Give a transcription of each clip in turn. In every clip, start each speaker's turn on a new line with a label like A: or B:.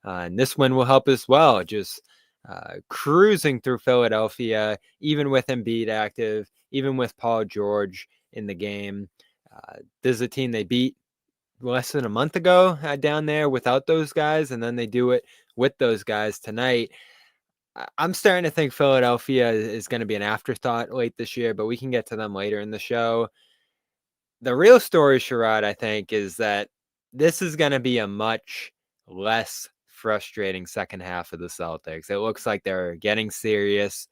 A: And this win will help as well. Just cruising through Philadelphia, even with Embiid active, even with Paul George in the game. This is a team they beat less than a month ago down there without those guys, and then they do it with those guys tonight. I'm starting to think Philadelphia is going to be an afterthought late this year, but we can get to them later in the show. The real story, Sherrod, I think, is that this is going to be a much less frustrating second half of the Celtics. It looks like they're getting serious,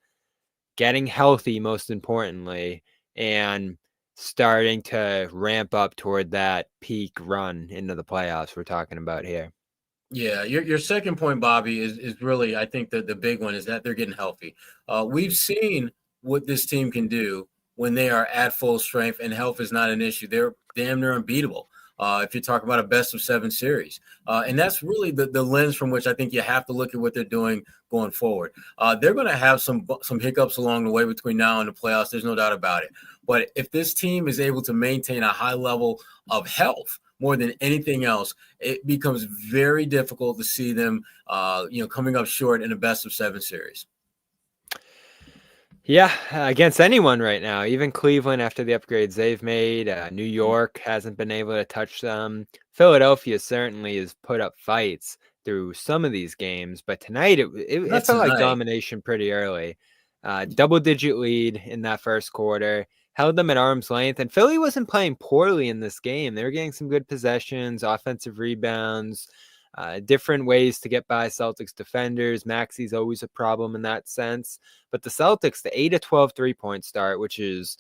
A: getting healthy, most importantly, and starting to ramp up toward that peak run into the playoffs we're talking about here.
B: Yeah, your second point, Bobby, is really, I think that the big one is that they're getting healthy. We've seen what this team can do when they are at full strength and health is not an issue. They're damn near unbeatable. If you're talking about a best of 7 series. And that's really the lens from which I think you have to look at what they're doing going forward. They're going to have some hiccups along the way between now and the playoffs. There's no doubt about it. But if this team is able to maintain a high level of health more than anything else, it becomes very difficult to see them, coming up short in a best of 7 series.
A: Yeah, against anyone right now, even Cleveland after the upgrades they've made. New York hasn't been able to touch them. Philadelphia certainly has put up fights through some of these games, but tonight it felt like domination pretty early. Double-digit lead in that first quarter, held them at arm's length, and Philly wasn't playing poorly in this game. They were getting some good possessions, offensive rebounds, different ways to get by Celtics defenders. Maxi's always a problem in that sense. But the Celtics, the 8-12 3-point start, which is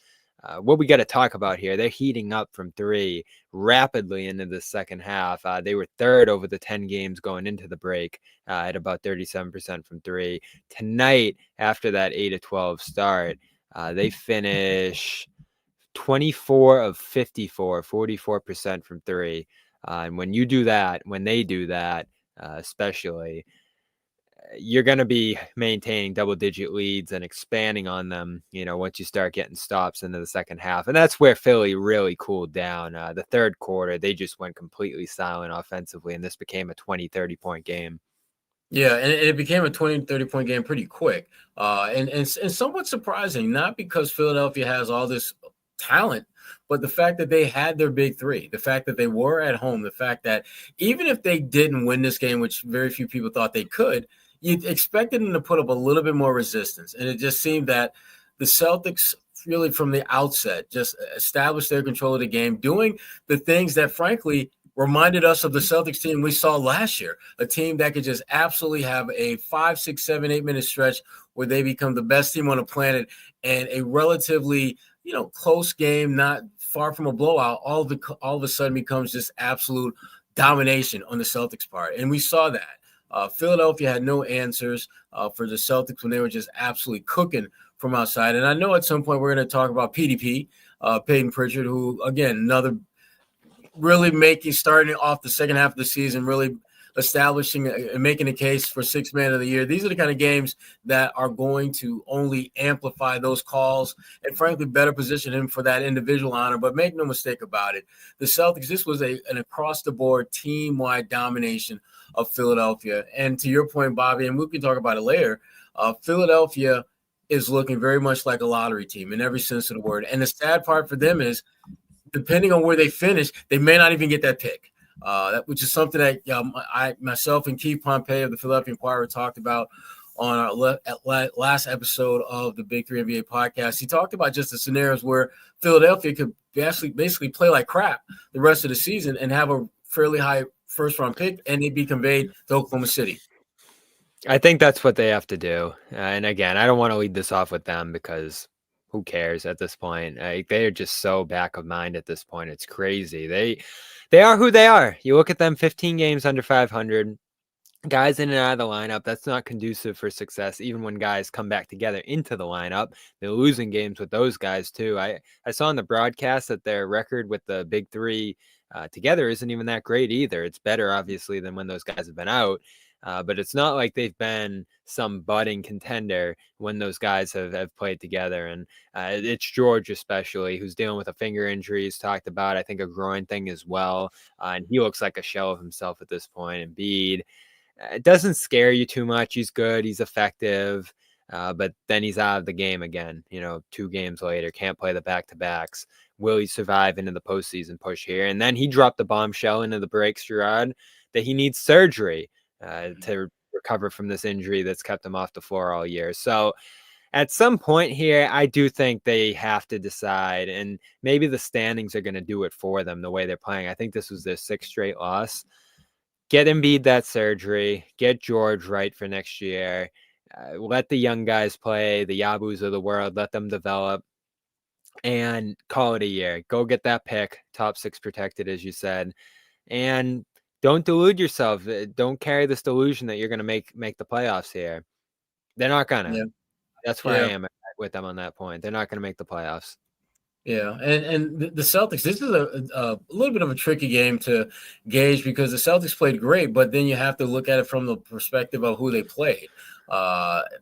A: what we got to talk about here. They're heating up from 3 rapidly into the second half. They were third over the 10 games going into the break at about 37% from 3. Tonight, after that 8-12 start, they finish 24 of 54, 44% from 3. And when you do that, when they do that, especially, you're going to be maintaining double-digit leads and expanding on them, once you start getting stops into the second half. And that's where Philly really cooled down. The third quarter, they just went completely silent offensively, and this became a 20, 30-point game.
B: Yeah, and it became a 20, 30-point game pretty quick. And somewhat surprising, not because Philadelphia has all this talent, but the fact that they had their big 3, the fact that they were at home, the fact that even if they didn't win this game, which very few people thought they could, you expected them to put up a little bit more resistance. And it just seemed that the Celtics really from the outset just established their control of the game, doing the things that, frankly, reminded us of the Celtics team we saw last year, a team that could just absolutely have a 5, 6, 7, 8-minute stretch where they become the best team on the planet, and a relatively, close game, not far from a blowout, all of a sudden becomes just absolute domination on the Celtics' part. And we saw that. Philadelphia had no answers for the Celtics when they were just absolutely cooking from outside. And I know at some point we're going to talk about PDP, Payton Pritchard, who, again, another really starting off the second half of the season, really establishing and making a case for 6th man of the year. These are the kind of games that are going to only amplify those calls and, frankly, better position him for that individual honor. But make no mistake about it, the Celtics, this was an across-the-board, team-wide domination of Philadelphia. And to your point, Bobby, and we can talk about it later, Philadelphia is looking very much like a lottery team in every sense of the word. And the sad part for them is, depending on where they finish, they may not even get that pick. Which is something that myself and Keith Pompey of the Philadelphia Inquirer talked about on our last episode of the Big 3 NBA podcast. He talked about just the scenarios where Philadelphia could basically play like crap the rest of the season and have a fairly high first-round pick, and they'd be conveyed to Oklahoma City.
A: I think that's what they have to do. And again, I don't want to lead this off with them because who cares at this point? They're just so back of mind at this point. It's crazy. They are who they are. You look at them, 15 games under 500, guys in and out of the lineup. That's not conducive for success. Even when guys come back together into the lineup, they're losing games with those guys too. I saw on the broadcast that their record with the big 3 together isn't even that great either. It's better, obviously, than when those guys have been out. But it's not like they've been some budding contender when those guys have played together. And it's George especially, who's dealing with a finger injury. He's talked about, I think, a groin thing as well. And he looks like a shell of himself at this point. Embiid, it doesn't scare you too much. He's good. He's effective. But then he's out of the game again, 2 games later, can't play the back-to-backs. Will he survive into the postseason push here? And then he dropped the bombshell into the breaks, Sherrod, that he needs surgery to recover from this injury that's kept him off the floor all year. So at some point here, I do think they have to decide, and maybe the standings are going to do it for them the way they're playing. I think this was their 6th straight loss. Get Embiid that surgery, get George right for next year. Let the young guys play, the Yabus of the world, let them develop, and call it a year. Go get that pick, top 6 protected, as you said, and don't delude yourself. Don't carry this delusion that you're going to make the playoffs here. They're not going to.
B: Yeah.
A: That's where I am with them on that point. They're not going to make the playoffs.
B: Yeah, and the Celtics, this is a little bit of a tricky game to gauge because the Celtics played great, but then you have to look at it from the perspective of who they played.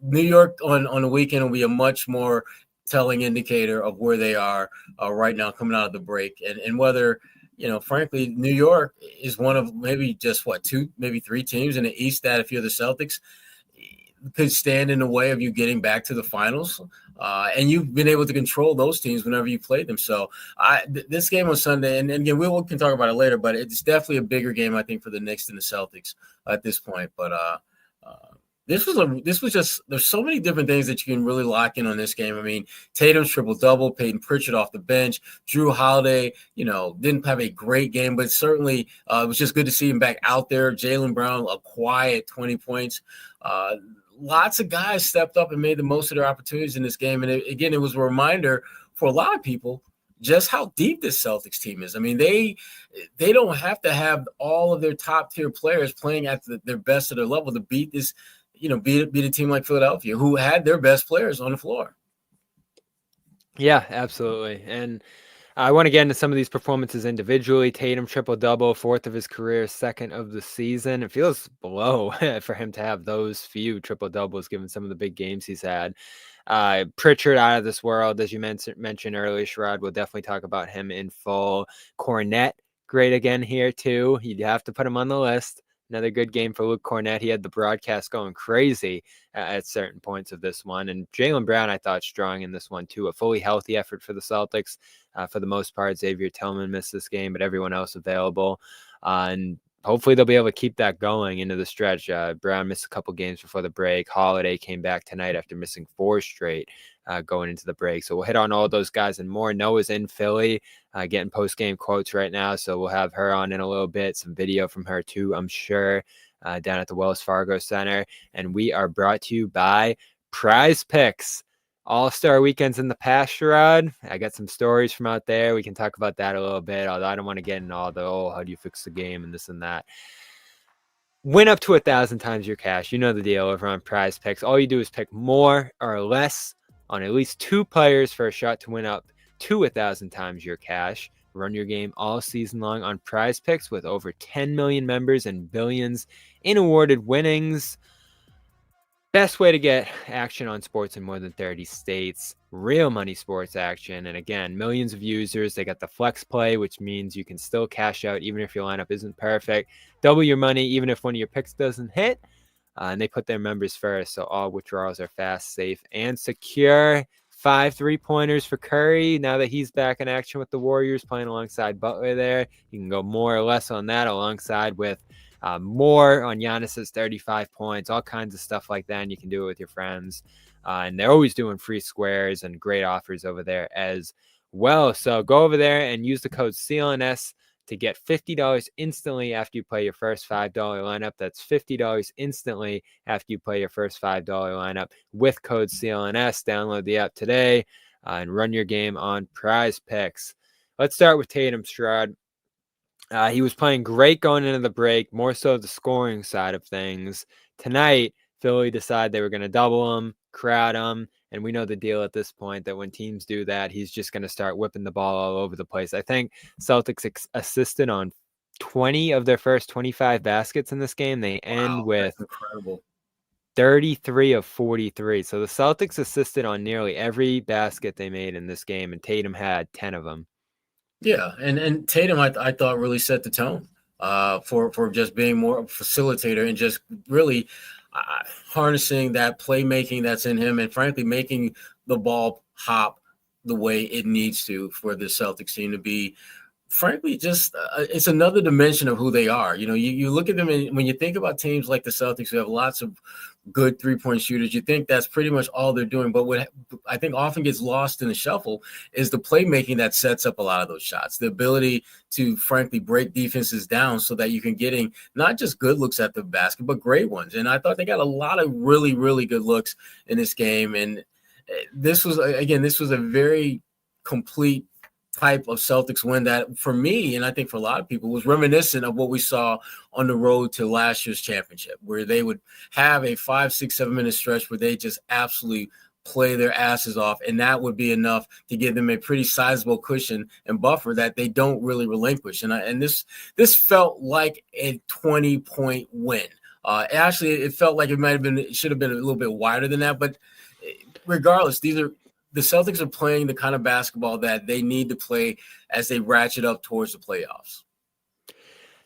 B: New York on the weekend will be a much more telling indicator of where they are right now coming out of the break, and whether, frankly, New York is one of maybe just 2, maybe 3 teams in the East that if you're the Celtics could stand in the way of you getting back to the finals. And you've been able to control those teams whenever you played them. So this game on Sunday, and again, we can talk about it later, but it's definitely a bigger game, I think, for the Knicks than the Celtics at this point. But this was just, there's so many different things that you can really lock in on this game. I mean, Tatum's triple-double, Payton Pritchard off the bench, Jrue Holiday, didn't have a great game, but certainly it was just good to see him back out there. Jaylen Brown, a quiet 20 points. Lots of guys stepped up and made the most of their opportunities in this game. And it was a reminder for a lot of people just how deep this Celtics team is. I mean, they don't have to have all of their top tier players playing at their best of their level to beat this, beat a team like Philadelphia, who had their best players on the floor.
A: Yeah, absolutely. And I want to get into some of these performances individually. Tatum triple-double, 4th of his career, 2nd of the season. It feels low for him to have those few triple-doubles given some of the big games he's had. Pritchard out of this world, as you mentioned earlier, Sherrod. We'll definitely talk about him in full. Kornet, great again here too. You'd have to put him on the list. Another good game for Luke Kornet. He had the broadcast going crazy at certain points of this one. And Jaylen Brown, I thought, strong in this one, too. A fully healthy effort for the Celtics. For the most part, Xavier Tillman missed this game, but everyone else available. And hopefully they'll be able to keep that going into the stretch. Brown missed a couple games before the break. Holiday came back tonight after missing 4 straight going into the break. So we'll hit on all those guys and more. Noa's in Philly getting post-game quotes right now, so we'll have her on in a little bit. Some video from her too, I'm sure, down at the Wells Fargo Center. And we are brought to you by Prize Picks. All-Star weekends in the past, Sherrod. I got some stories from out there. We can talk about that a little bit, although I don't want to get into all the, how do you fix the game and this and that. Win up to 1,000 times your cash. You know the deal over on Prize Picks. All you do is pick more or less on at least 2 players for a shot to win up to 1,000 times your cash. Run your game all season long on Prize Picks with over 10 million members and billions in awarded winnings. Best way to get action on sports in more than 30 states. Real money sports action. And again, millions of users. They got the flex play, which means you can still cash out even if your lineup isn't perfect. Double your money even if one of your picks doesn't hit. And they put their members first, so all withdrawals are fast, safe, and secure. 5 3-pointers for Curry now that he's back in action with the Warriors, playing alongside Butler there. You can go more or less on that alongside with more on Giannis's 35 points, all kinds of stuff like that, and you can do it with your friends. And they're always doing free squares and great offers over there as well. So go over there and use the code CLNS to get $50 instantly after you play your first $5 lineup. That's $50 instantly after you play your first $5 lineup with code CLNS. Download the app today and run your game on Prize Picks. Let's start with Tatum, Sherrod. He was playing great going into the break, more so the scoring side of things. Tonight, Philly decided they were going to double him, crowd him, and we know the deal at this point that when teams do that, he's just going to start whipping the ball all over the place. I think Celtics assisted on 20 of their first 25 baskets in this game. They end with
B: incredible
A: 33 of 43. So the Celtics assisted on nearly every basket they made in this game, and Tatum had 10 of them.
B: Yeah, and Tatum, I thought, really set the tone. for just being more facilitator and just really harnessing that playmaking that's in him, and frankly making the ball hop the way it needs to for the Celtics team to be, frankly, just it's another dimension of who they are. You look at them, and when you think about teams like the Celtics who have lots of good three-point shooters, you think that's pretty much all they're doing. But what I think often gets lost in the shuffle is the playmaking that sets up a lot of those shots, the ability to frankly break defenses down so that you can getting not just good looks at the basket, but great ones. And I thought they got a lot of really, really good looks in this game. And this was a very complete type of Celtics win that, for me, and I think for a lot of people, was reminiscent of what we saw on the road to last year's championship, where they would have a 5, 6, 7-minute stretch where they just absolutely play their asses off, and that would be enough to give them a pretty sizable cushion and buffer that they don't really relinquish. And this felt like a 20-point win. Actually, it felt like it should have been a little bit wider than that, but regardless, the Celtics are playing the kind of basketball that they need to play as they ratchet up towards the playoffs.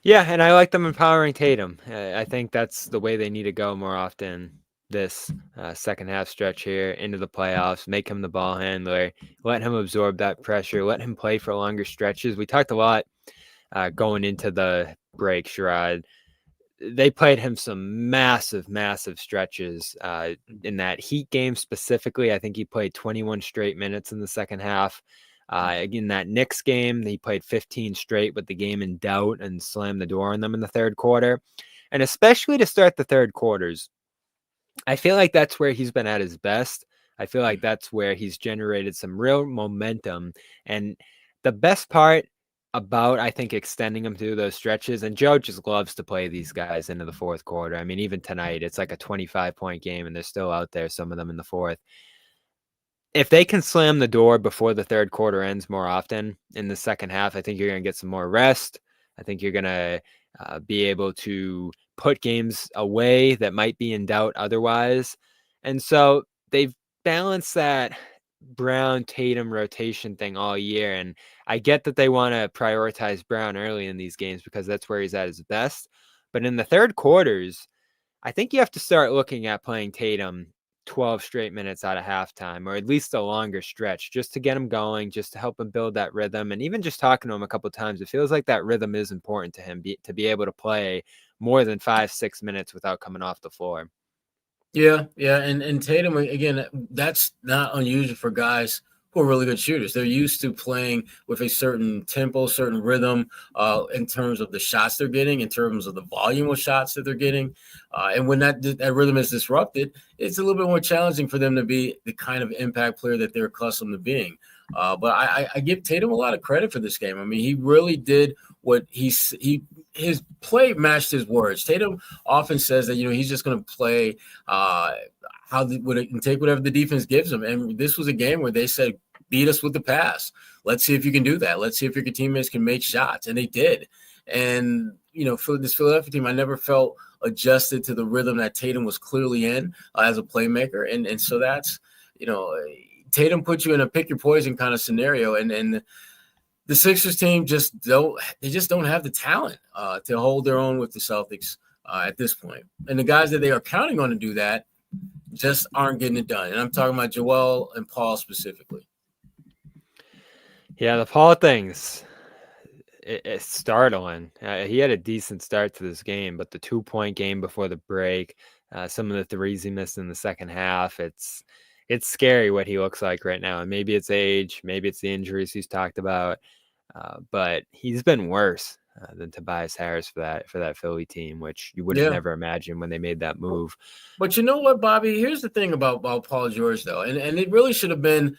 A: Yeah, and I like them empowering Tatum. I think that's the way they need to go more often this second half stretch here into the playoffs. Make him the ball handler. Let him absorb that pressure. Let him play for longer stretches. We talked a lot going into the break, Sherrod. They played him some massive, massive stretches in that Heat game specifically. I think he played 21 straight minutes in the second half. In that Knicks game, he played 15 straight with the game in doubt and slammed the door on them in the third quarter. And especially to start the third quarters, I feel like that's where he's been at his best. I feel like that's where he's generated some real momentum. And the best part about, I think, extending them through those stretches, and Joe just loves to play these guys into the fourth quarter. I mean, even tonight, it's like a 25-point game, and they're still out there, some of them in the fourth. If they can slam the door before the third quarter ends more often in the second half, I think you're going to get some more rest. I think you're going to be able to put games away that might be in doubt otherwise. And so they've balanced that Brown Tatum rotation thing all year, and I get that they want to prioritize Brown early in these games because that's where he's at his best, but in the third quarters, I think you have to start looking at playing Tatum 12 straight minutes out of halftime, or at least a longer stretch, just to get him going, just to help him build that rhythm. And even just talking to him a couple of times, it feels like that rhythm is important to him to be able to play more than 5-6 minutes without coming off the floor.
B: Yeah, and Tatum, again, that's not unusual for guys who are really good shooters. They're used to playing with a certain tempo, certain rhythm in terms of the shots they're getting, in terms of the volume of shots that they're getting. And when that rhythm is disrupted, it's a little bit more challenging for them to be the kind of impact player that they're accustomed to being. But I give Tatum a lot of credit for this game. I mean, he really did what his play matched his words. Tatum often says that, he's just going to play and take whatever the defense gives him. And this was a game where they said, beat us with the pass. Let's see if you can do that. Let's see if your teammates can make shots. And they did. And, for this Philadelphia team, I never felt adjusted to the rhythm that Tatum was clearly in as a playmaker. And so that's, Tatum puts you in a pick your poison kind of scenario. And the Sixers team just don't have the talent to hold their own with the Celtics at this point. And the guys that they are counting on to do that just aren't getting it done. And I'm talking about Joel and Paul specifically.
A: Yeah, the Paul things, it's startling. He had a decent start to this game, but the 2-point game before the break, some of the threes he missed in the second half, it's scary what he looks like right now. And maybe it's age, maybe it's the injuries he's talked about, but he's been worse than Tobias Harris for that Philly team, which you would have never imagined when they made that move.
B: But you know what, Bobby? Here's the thing about Paul George, though, and it really should have been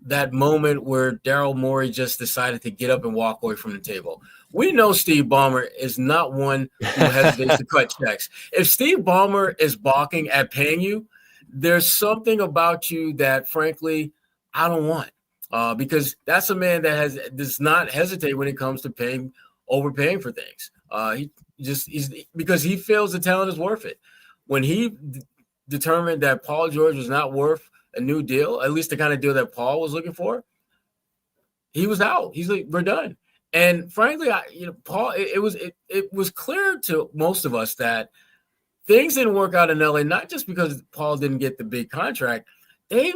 B: that moment where Daryl Morey just decided to get up and walk away from the table. We know Steve Ballmer is not one who hesitates to cut checks. If Steve Ballmer is balking at paying you, there's something about you that, frankly, I don't want, because that's a man that does not hesitate when it comes to overpaying for things. Because he feels the talent is worth it. When he determined that Paul George was not worth a new deal, at least the kind of deal that Paul was looking for, he was out. He's like, we're done. And frankly, Paul, it was clear to most of us that things didn't work out in LA, not just because Paul didn't get the big contract. They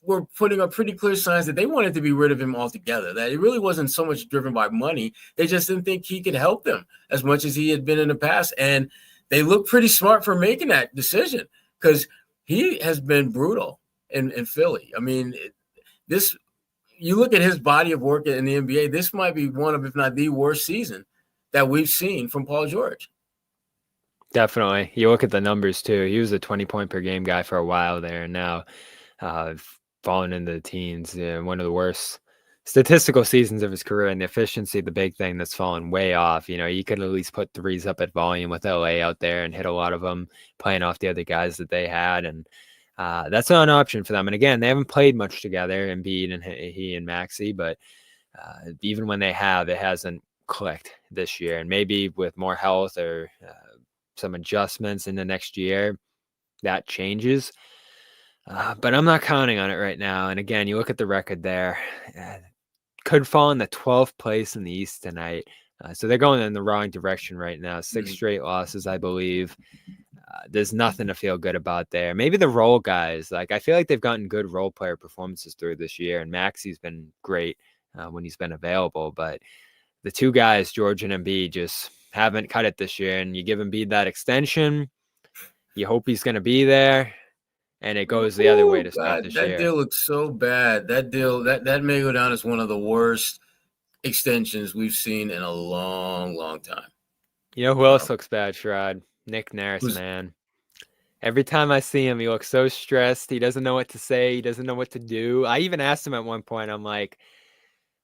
B: were putting up pretty clear signs that they wanted to be rid of him altogether, that it really wasn't so much driven by money. They just didn't think he could help them as much as he had been in the past. And they look pretty smart for making that decision because he has been brutal in Philly. I mean, you look at his body of work in the NBA, this might be one of, if not the worst season that we've seen from Paul George.
A: Definitely. You look at the numbers too. He was a 20-point per game guy for a while there, and now fallen into the teens. One of the worst statistical seasons of his career, and the efficiency, the big thing that's fallen way off. You could at least put threes up at volume with LA out there and hit a lot of them, playing off the other guys that they had, and that's not an option for them. And again, they haven't played much together, Embiid and he and Maxey, but even when they have, it hasn't clicked this year. And maybe with more health or some adjustments in the next year, that changes. But I'm not counting on it right now. And again, you look at the record there, could fall in the 12th place in the East tonight. So they're going in the wrong direction right now. 6 straight losses, I believe. There's nothing to feel good about there. Maybe the role guys. Like, I feel like they've gotten good role player performances through this year, and Maxey's been great when he's been available. But the two guys, George and Embiid, just haven't cut it this year. And you give Embiid that extension, you hope he's going to be there, and it goes the other way to start this year.
B: That deal looks so bad. That deal that may go down as one of the worst extensions we've seen in a long, long time.
A: You know who else looks bad, Sherrod? Nick Nurse, man. Every time I see him, he looks so stressed. He doesn't know what to say. He doesn't know what to do. I even asked him at one point, I'm like,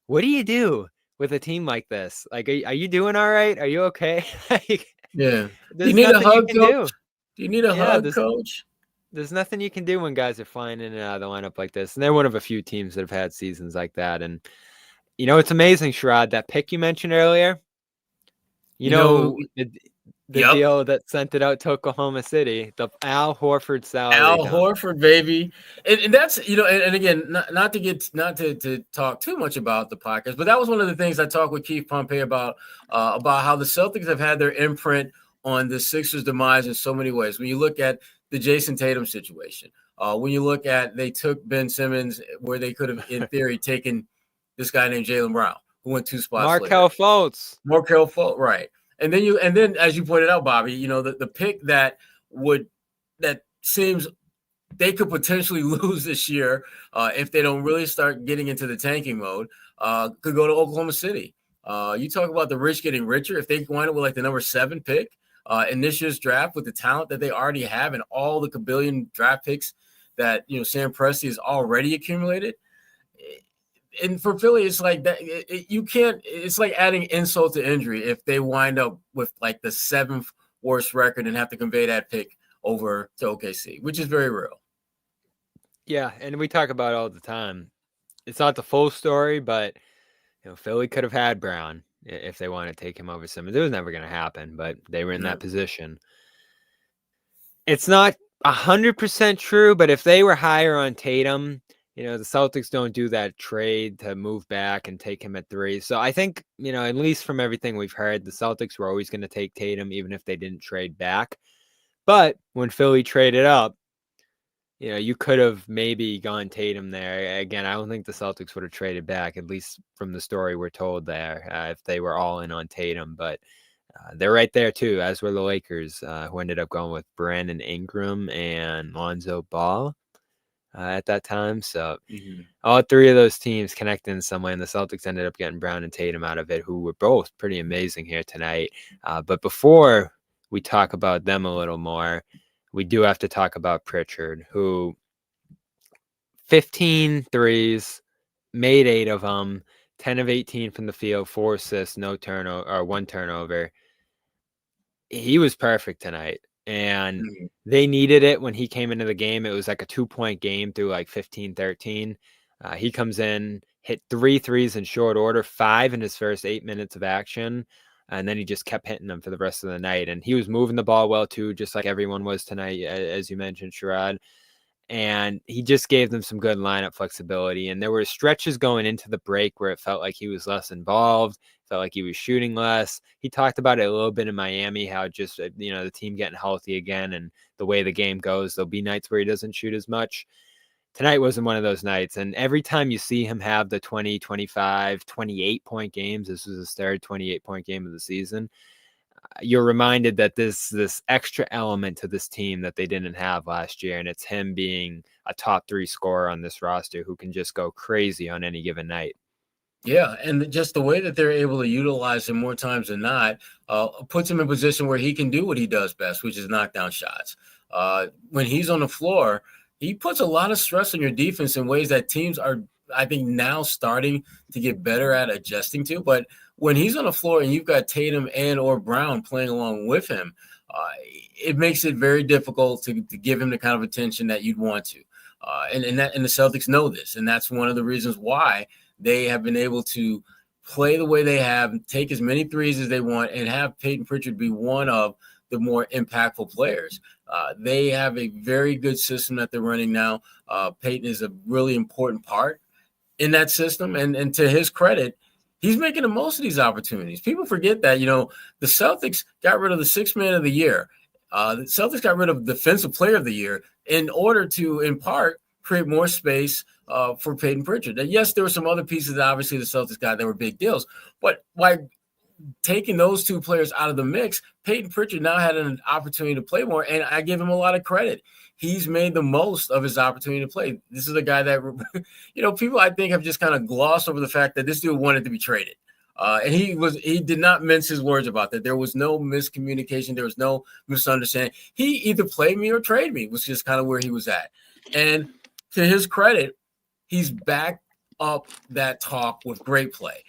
A: what do you do with a team like this? Like, are you doing all right? Are you okay?
B: Yeah. Do you need a hug, coach? Do you need a hug, coach?
A: There's nothing you can do when guys are flying in and out of the lineup like this. And they're one of a few teams that have had seasons like that. And, it's amazing, Sherrod, that pick you mentioned earlier. The deal that sent it out to Oklahoma City, the Al Horford salary.
B: Al Horford, baby. And that's, and again, not to talk too much about the podcast, but that was one of the things I talked with Keith Pompey about how the Celtics have had their imprint on the Sixers' demise in so many ways. When you look at the Jayson Tatum situation, when you look at, they took Ben Simmons where they could have, in theory, taken this guy named Jaylen Brown, who went 2 spots
A: Markelle Fultz.
B: Right. And then as you pointed out, Bobby, the pick that seems they could potentially lose this year if they don't really start getting into the tanking mode could go to Oklahoma City. You talk about the rich getting richer. If they wind up with like the number 7 pick in this year's draft with the talent that they already have and all the kabillion draft picks that Sam Presti has already accumulated. And for Philly, it's like that. You can't. It's like adding insult to injury if they wind up with like the 7th worst record and have to convey that pick over to OKC, which is very real.
A: Yeah, and we talk about it all the time. It's not the full story, but Philly could have had Brown if they wanted to take him over Simmons. It was never going to happen, but they were in that position. It's not 100% true, but if they were higher on Tatum, the Celtics don't do that trade to move back and take him at 3. So I think, at least from everything we've heard, the Celtics were always going to take Tatum, even if they didn't trade back. But when Philly traded up, you could have maybe gone Tatum there. Again, I don't think the Celtics would have traded back, at least from the story we're told there, if they were all in on Tatum. But they're right there, too, as were the Lakers, who ended up going with Brandon Ingram and Lonzo Ball at that time. So all 3 of those teams connected in some way, and the Celtics ended up getting Brown and Tatum out of it, who were both pretty amazing here tonight. But before we talk about them a little more, we do have to talk about Pritchard, who 15 threes, made 8 of them, 10 of 18 from the field, 4 assists, no turnover, or 1 turnover. He was perfect tonight. And they needed it when he came into the game. It was like a 2-point game through like 15-13. He comes in, hit 3 threes in short order, 5 in his first 8 minutes of action. And then he just kept hitting them for the rest of the night. And he was moving the ball well, too, just like everyone was tonight, as you mentioned, Sherrod. and he just gave them some good lineup flexibility. And there were stretches going into the break where it felt like he was less involved, felt like he was shooting less. He talked about it a little bit in Miami, how just, the team getting healthy again and the way the game goes, there'll be nights where he doesn't shoot as much. Tonight wasn't one of those nights. And every time you see him have the 20, 25, 28-point games, this was his third 28-point game of the season, you're reminded that this extra element to this team that they didn't have last year, and it's him being a top 3 scorer on this roster who can just go crazy on any given night.
B: Yeah, and just the way that they're able to utilize him more times than not puts him in a position where he can do what he does best, which is knock down shots. When he's on the floor, he puts a lot of stress on your defense in ways that teams are, I think, now starting to get better at adjusting to. But when he's on the floor and you've got Tatum and or Brown playing along with him, it makes it very difficult to give him the kind of attention that you'd want to. And the Celtics know this, and that's one of the reasons why they have been able to play the way they have, take as many threes as they want, and have Payton Pritchard be one of the more impactful players. They have a very good system that they're running now. Payton is a really important part in that system, and to his credit, he's making the most of these opportunities. People forget that, the Celtics got rid of the sixth man of the year. The Celtics got rid of defensive player of the year in order to, in part, create more space for Payton Pritchard. And yes, there were some other pieces that obviously the Celtics got that were big deals, but by taking those two players out of the mix, Payton Pritchard now had an opportunity to play more, and I give him a lot of credit. He's made the most of his opportunity to play. This is a guy that, people I think have just kind of glossed over the fact that this dude wanted to be traded. And he did not mince his words about that. There was no miscommunication. There was no misunderstanding. He either played me or trade me, was just kind of where he was at. And to his credit, he's backed up that talk with great play.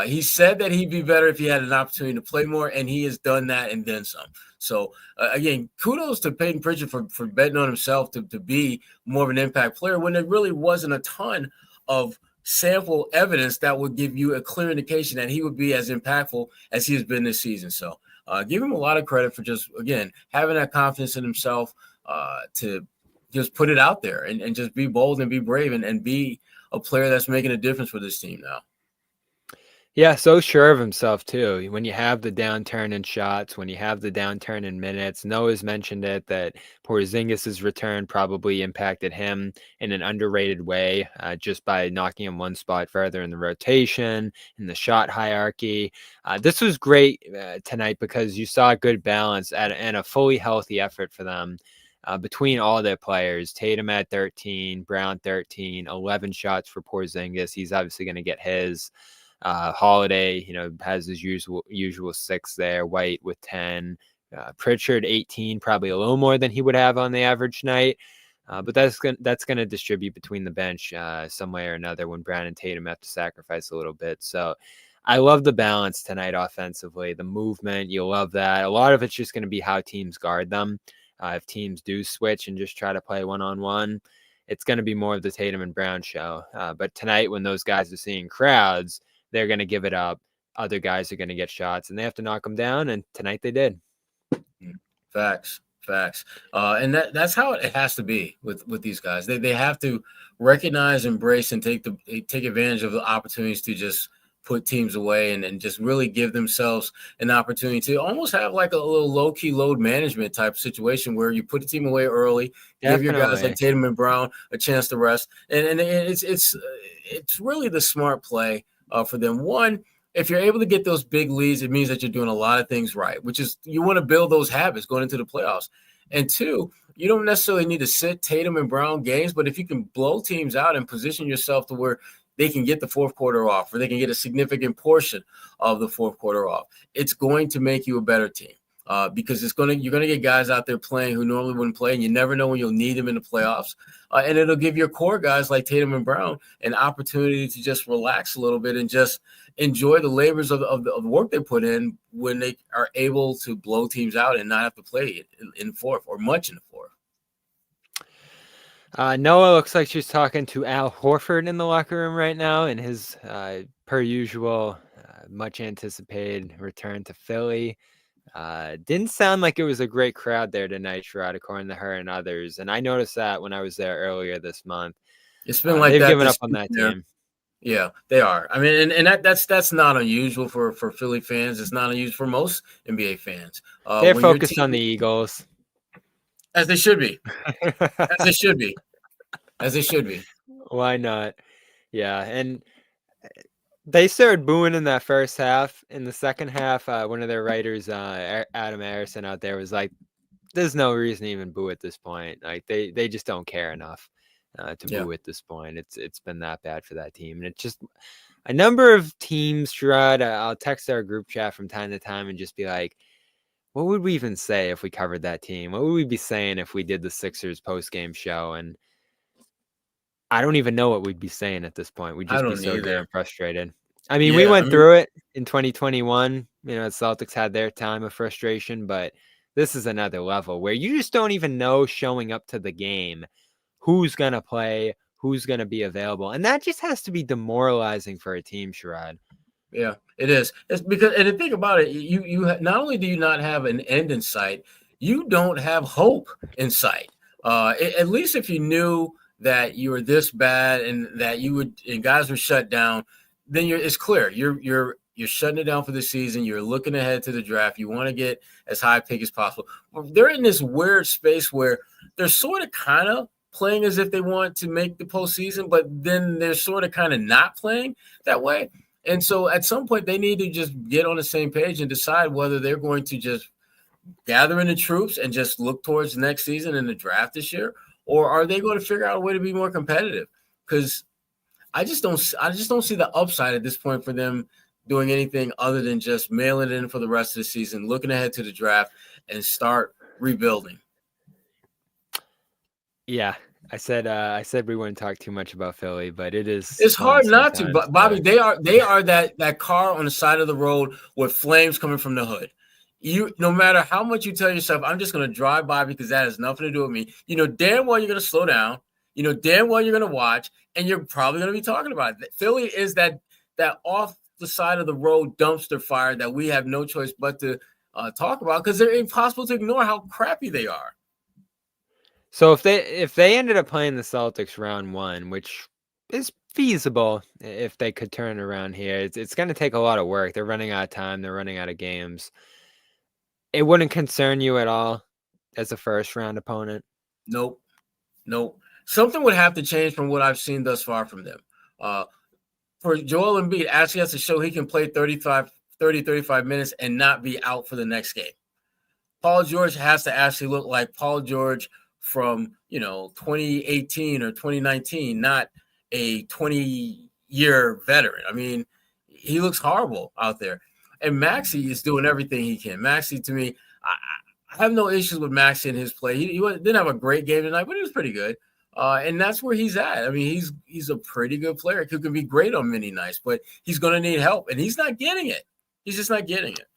B: He said that he'd be better if he had an opportunity to play more, and he has done that and then some. So, again, kudos to Payton Pritchard for betting on himself to be more of an impact player when there really wasn't a ton of sample evidence that would give you a clear indication that he would be as impactful as he has been this season. So give him a lot of credit for just, again, having that confidence in himself to just put it out there and just be bold and be brave and be a player that's making a difference for this team now.
A: Yeah, so sure of himself too. When you have the downturn in shots, when you have the downturn in minutes, Noah's mentioned it that Porzingis' return probably impacted him in an underrated way, just by knocking him one spot further in the rotation, in the shot hierarchy. This was great tonight because you saw a good balance and a fully healthy effort for them. Between all their players, Tatum at 13, Brown 13, 11 shots for Porzingis. He's obviously going to get his. Holiday, has his usual 6 there. White with 10. Pritchard 18, probably a little more than he would have on the average night. But that's going to distribute between the bench some way or another when Brown and Tatum have to sacrifice a little bit. So I love the balance tonight offensively. The movement, you love that. A lot of it's just going to be how teams guard them. If teams do switch and just try to play one-on-one, it's going to be more of the Tatum and Brown show. But tonight, when those guys are seeing crowds, they're going to give it up. Other guys are going to get shots, and they have to knock them down, and tonight they did.
B: Facts. And that's how it has to be with these guys. They have to recognize, embrace, and take advantage of the opportunities to just put teams away and just really give themselves an opportunity to almost have like a little low-key load management type situation where you put the team away early, give your guys like Tatum and Brown a chance to rest. And it's really the smart play for them. One, if you're able to get those big leads, it means that you're doing a lot of things right, which is you want to build those habits going into the playoffs. And two, you don't necessarily need to sit Tatum and Brown games, but if you can blow teams out and position yourself to where they can get the fourth quarter off, or they can get a significant portion of the fourth quarter off, it's going to make you a better team. Because you're going to get guys out there playing who normally wouldn't play, and you never know when you'll need them in the playoffs. And it'll give your core guys like Tatum and Brown an opportunity to just relax a little bit and just enjoy the labors of the work they put in when they are able to blow teams out and not have to play in fourth or much in the fourth.
A: Noah looks like she's talking to Al Horford in the locker room right now in his, per usual, much anticipated return to Philly. Didn't sound like it was a great crowd there tonight, Sherrod, according to her and others. And I noticed that when I was there earlier this month.
B: It's been like
A: They've
B: that
A: given
B: this
A: up on that
B: year.
A: team.
B: Yeah, they are. I mean, and that's not unusual for Philly fans. It's not unusual for most NBA fans.
A: They're
B: when your
A: focused
B: team,
A: on the Eagles.
B: as they should be. As they should be. As they should be.
A: Why not? Yeah, and they started booing in that first half. In the second half, one of their writers, Adam Harrison, out there was like, "There's no reason to even boo at this point. Like they just don't care enough to boo at this point. It's been that bad for that team, and it's just a number of teams. Sherrod, I'll text our group chat from time to time and just be like, what would we even say if we covered that team? What would we be saying if we did the Sixers post-game show? And I don't even know what we'd be saying at this point. We'd just be so damn frustrated. I mean, we went through it in 2021. You know, the Celtics had their time of frustration, but this is another level where you just don't even know showing up to the game who's going to play, who's going to be available. And that just has to be demoralizing for a team, Sherrod.
B: Yeah, it is. It's because, and the thing about it, you not only do you not have an end in sight, you don't have hope in sight. At least if you knew that you were this bad and that and guys were shut down, then it's clear you're shutting it down for the season. You're looking ahead to the draft. You want to get as high a pick as possible. They're in this weird space where they're sort of kind of playing as if they want to make the postseason, but then they're sort of kind of not playing that way. And so at some point they need to just get on the same page and decide whether they're going to just gather in the troops and just look towards next season in the draft this year, or are they going to figure out a way to be more competitive? Because I just don't see the upside at this point for them doing anything other than just mailing it in for the rest of the season, looking ahead to the draft, and start rebuilding.
A: Yeah. I said we wouldn't talk too much about Philly, but
B: it's hard not to. But Bobby, they are that car on the side of the road with flames coming from the hood. No matter how much you tell yourself, I'm just going to drive by because that has nothing to do with me. You know damn well you're going to slow down. You know damn well you're going to watch, and you're probably going to be talking about it. Philly is that off the side of the road dumpster fire that we have no choice but to talk about because they're impossible to ignore how crappy they are.
A: So if they ended up playing the Celtics round one, which is feasible if they could turn it around here, it's going to take a lot of work. They're running out of time. They're running out of games. It wouldn't concern you at all as a first round opponent?
B: Nope. Something would have to change from what I've seen thus far from them. For Joel Embiid, actually has to show he can play 35 minutes and not be out for the next game. Paul George has to actually look like Paul George from 2018 or 2019, not a 20-year veteran. I mean, he looks horrible out there. And Maxey is doing everything he can. Maxey, to me, I have no issues with Maxey in his play. He didn't have a great game tonight, but he was pretty good. And that's where he's at. I mean, he's a pretty good player who can be great on many nights, but he's going to need help, and he's not getting it. He's just not getting it.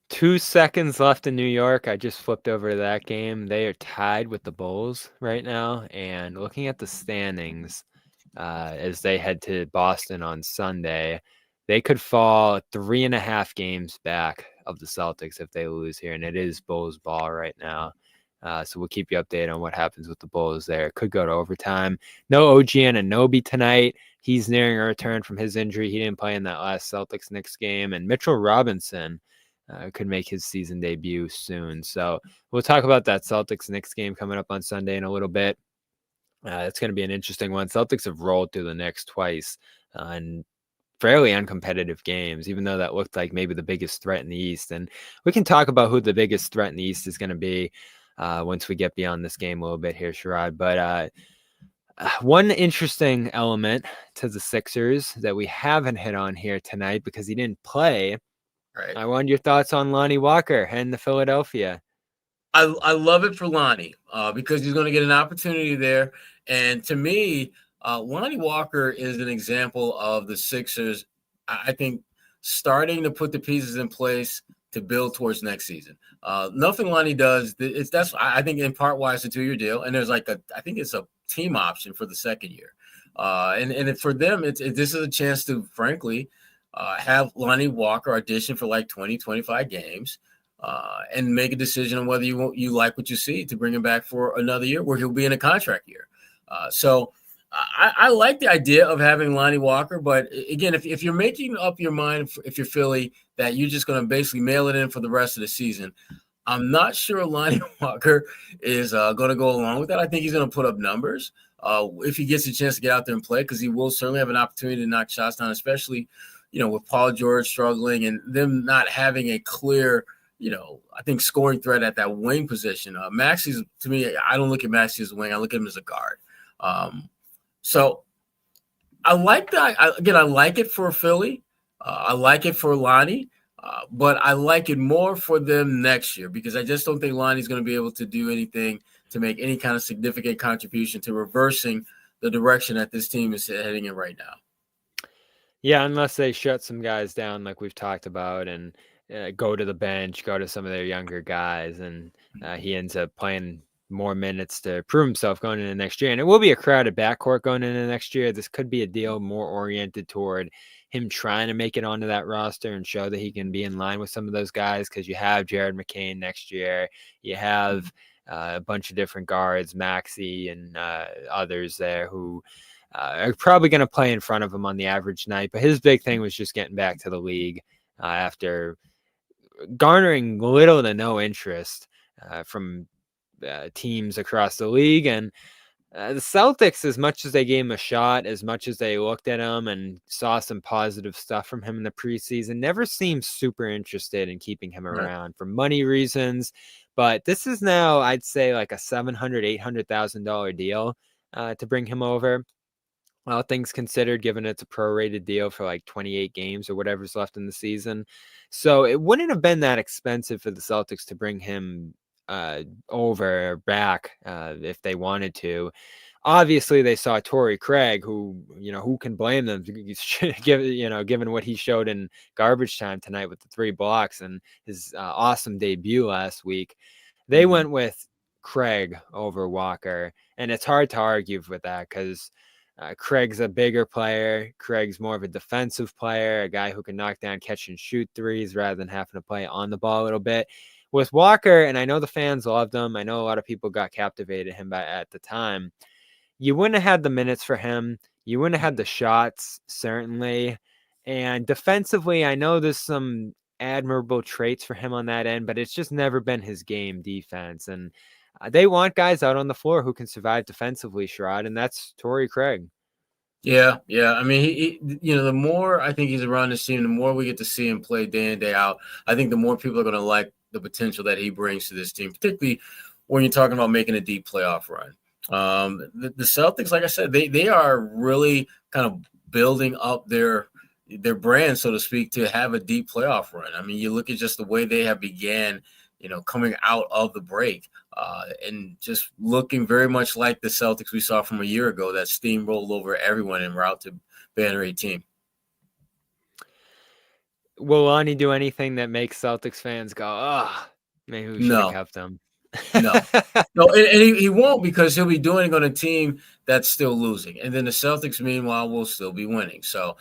A: 2 seconds left in New York. I just flipped over to that game. They are tied with the Bulls right now. And looking at the standings as they head to Boston on Sunday, they could fall 3.5 games back of the Celtics if they lose here. And it is Bulls ball right now. So we'll keep you updated on what happens with the Bulls there. It could go to overtime. No OG Anunoby tonight. He's nearing a return from his injury. He didn't play in that last Celtics-Knicks game. And Mitchell Robinson could make his season debut soon. So we'll talk about that Celtics-Knicks game coming up on Sunday in a little bit. It's going to be an interesting one. Celtics have rolled through the Knicks twice and fairly uncompetitive games, even though that looked like maybe the biggest threat in the East. And we can talk about who the biggest threat in the East is going to be once we get beyond this game a little bit here, Sherrod. But one interesting element to the Sixers that we haven't hit on here tonight because he didn't play. Right. I wanted your thoughts on Lonnie Walker and the Philadelphia.
B: I love it for Lonnie because he's going to get an opportunity there. And to me, Lonnie Walker is an example of the Sixers, I think, starting to put the pieces in place to build towards next season. Nothing Lonnie does. That's I think in part why it's a 2-year deal. And there's I think it's a team option for the second year. And for them, this is a chance to, frankly, have Lonnie Walker audition for like 20, 25 games, and make a decision on whether you like what you see to bring him back for another year where he'll be in a contract year. So I like the idea of having Lonnie Walker, but again, if you're making up your mind, if you're Philly, that you're just going to basically mail it in for the rest of the season, I'm not sure Lonnie Walker is going to go along with that. I think he's going to put up numbers if he gets a chance to get out there and play, because he will certainly have an opportunity to knock shots down, especially, with Paul George struggling and them not having a clear, I think scoring threat at that wing position. Maxey's, to me, I don't look at Maxey as a wing. I look at him as a guard. So I like that. I like it for Philly. I like it for Lonnie. But I like it more for them next year, because I just don't think Lonnie's going to be able to do anything to make any kind of significant contribution to reversing the direction that this team is heading in right now.
A: Yeah, unless they shut some guys down like we've talked about and go to the bench, go to some of their younger guys, and he ends up playing more minutes to prove himself going into next year. And it will be a crowded backcourt going into next year. This could be a deal more oriented toward him trying to make it onto that roster and show that he can be in line with some of those guys, because you have Jared McCain next year. You have a bunch of different guards, Maxey and others there who are probably going to play in front of him on the average night. But his big thing was just getting back to the league after garnering little to no interest from teams across the league. And the Celtics, as much as they gave him a shot, as much as they looked at him and saw some positive stuff from him in the preseason, never seemed super interested in keeping him around for money reasons. But this is now, I'd say, like a $700,000, $800,000 deal to bring him over. All things considered, given it's a prorated deal for like 28 games or whatever's left in the season. So it wouldn't have been that expensive for the Celtics to bring him over or back if they wanted to. Obviously, they saw Torrey Craig, who can blame them, given what he showed in garbage time tonight with the 3 blocks and his awesome debut last week. They went with Craig over Walker, and it's hard to argue with that, because Craig's a bigger player. Craig's more of a defensive player, a guy who can knock down, catch and shoot threes rather than having to play on the ball a little bit. With Walker, and I know the fans loved him, I know a lot of people got captivated him at the time, you wouldn't have had the minutes for him. You wouldn't have had the shots, certainly. And defensively, I know there's some admirable traits for him on that end, but it's just never been his game, defense. And they want guys out on the floor who can survive defensively, Sherrod, and that's Torrey Craig.
B: Yeah. I mean, he the more I think he's around this team, the more we get to see him play day in, day out. I think the more people are going to like the potential that he brings to this team, particularly when you're talking about making a deep playoff run. The Celtics, like I said, they are really kind of building up their brand, so to speak, to have a deep playoff run. I mean, you look at just the way they have began, coming out of the break, and just looking very much like the Celtics we saw from a year ago that steamrolled over everyone en route to Banner 18.
A: Will Lonnie do anything that makes Celtics fans go, oh, maybe we should have kept him?
B: No, and he won't, because he'll be doing it on a team that's still losing. And then the Celtics, meanwhile, will still be winning. So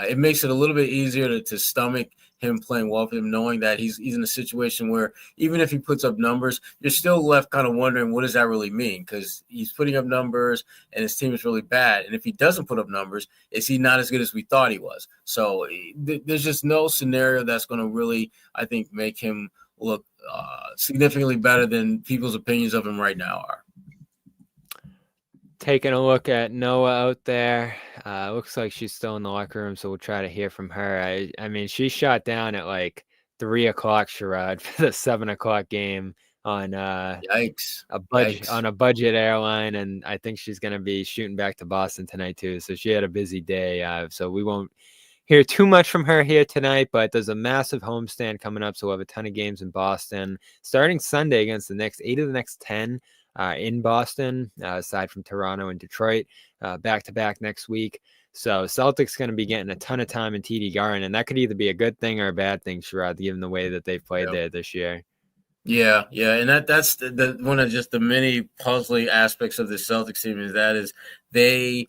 B: it makes it a little bit easier to stomach him playing well for him, knowing that he's in a situation where even if he puts up numbers, you're still left kind of wondering, what does that really mean? Because he's putting up numbers and his team is really bad. And if he doesn't put up numbers, is he not as good as we thought he was? So there's just no scenario that's going to really, I think, make him look significantly better than people's opinions of him right now are.
A: Taking a look at Noa out there. Looks like she's still in the locker room, so we'll try to hear from her. I mean, she shot down at like 3 o'clock, Sherrod, for the 7 o'clock game on
B: Yikes.
A: On a budget airline, and I think she's going to be shooting back to Boston tonight too. So she had a busy day. So we won't hear too much from her here tonight, but there's a massive homestand coming up, so we'll have a ton of games in Boston starting Sunday against the Knicks. 8 of the next 10 in Boston, aside from Toronto and Detroit, back-to-back next week. So Celtics going to be getting a ton of time in TD Garden, and that could either be a good thing or a bad thing, Sherrod, given the way that they've played there this year.
B: Yeah, and that's the one of just the many puzzling aspects of the Celtics team is they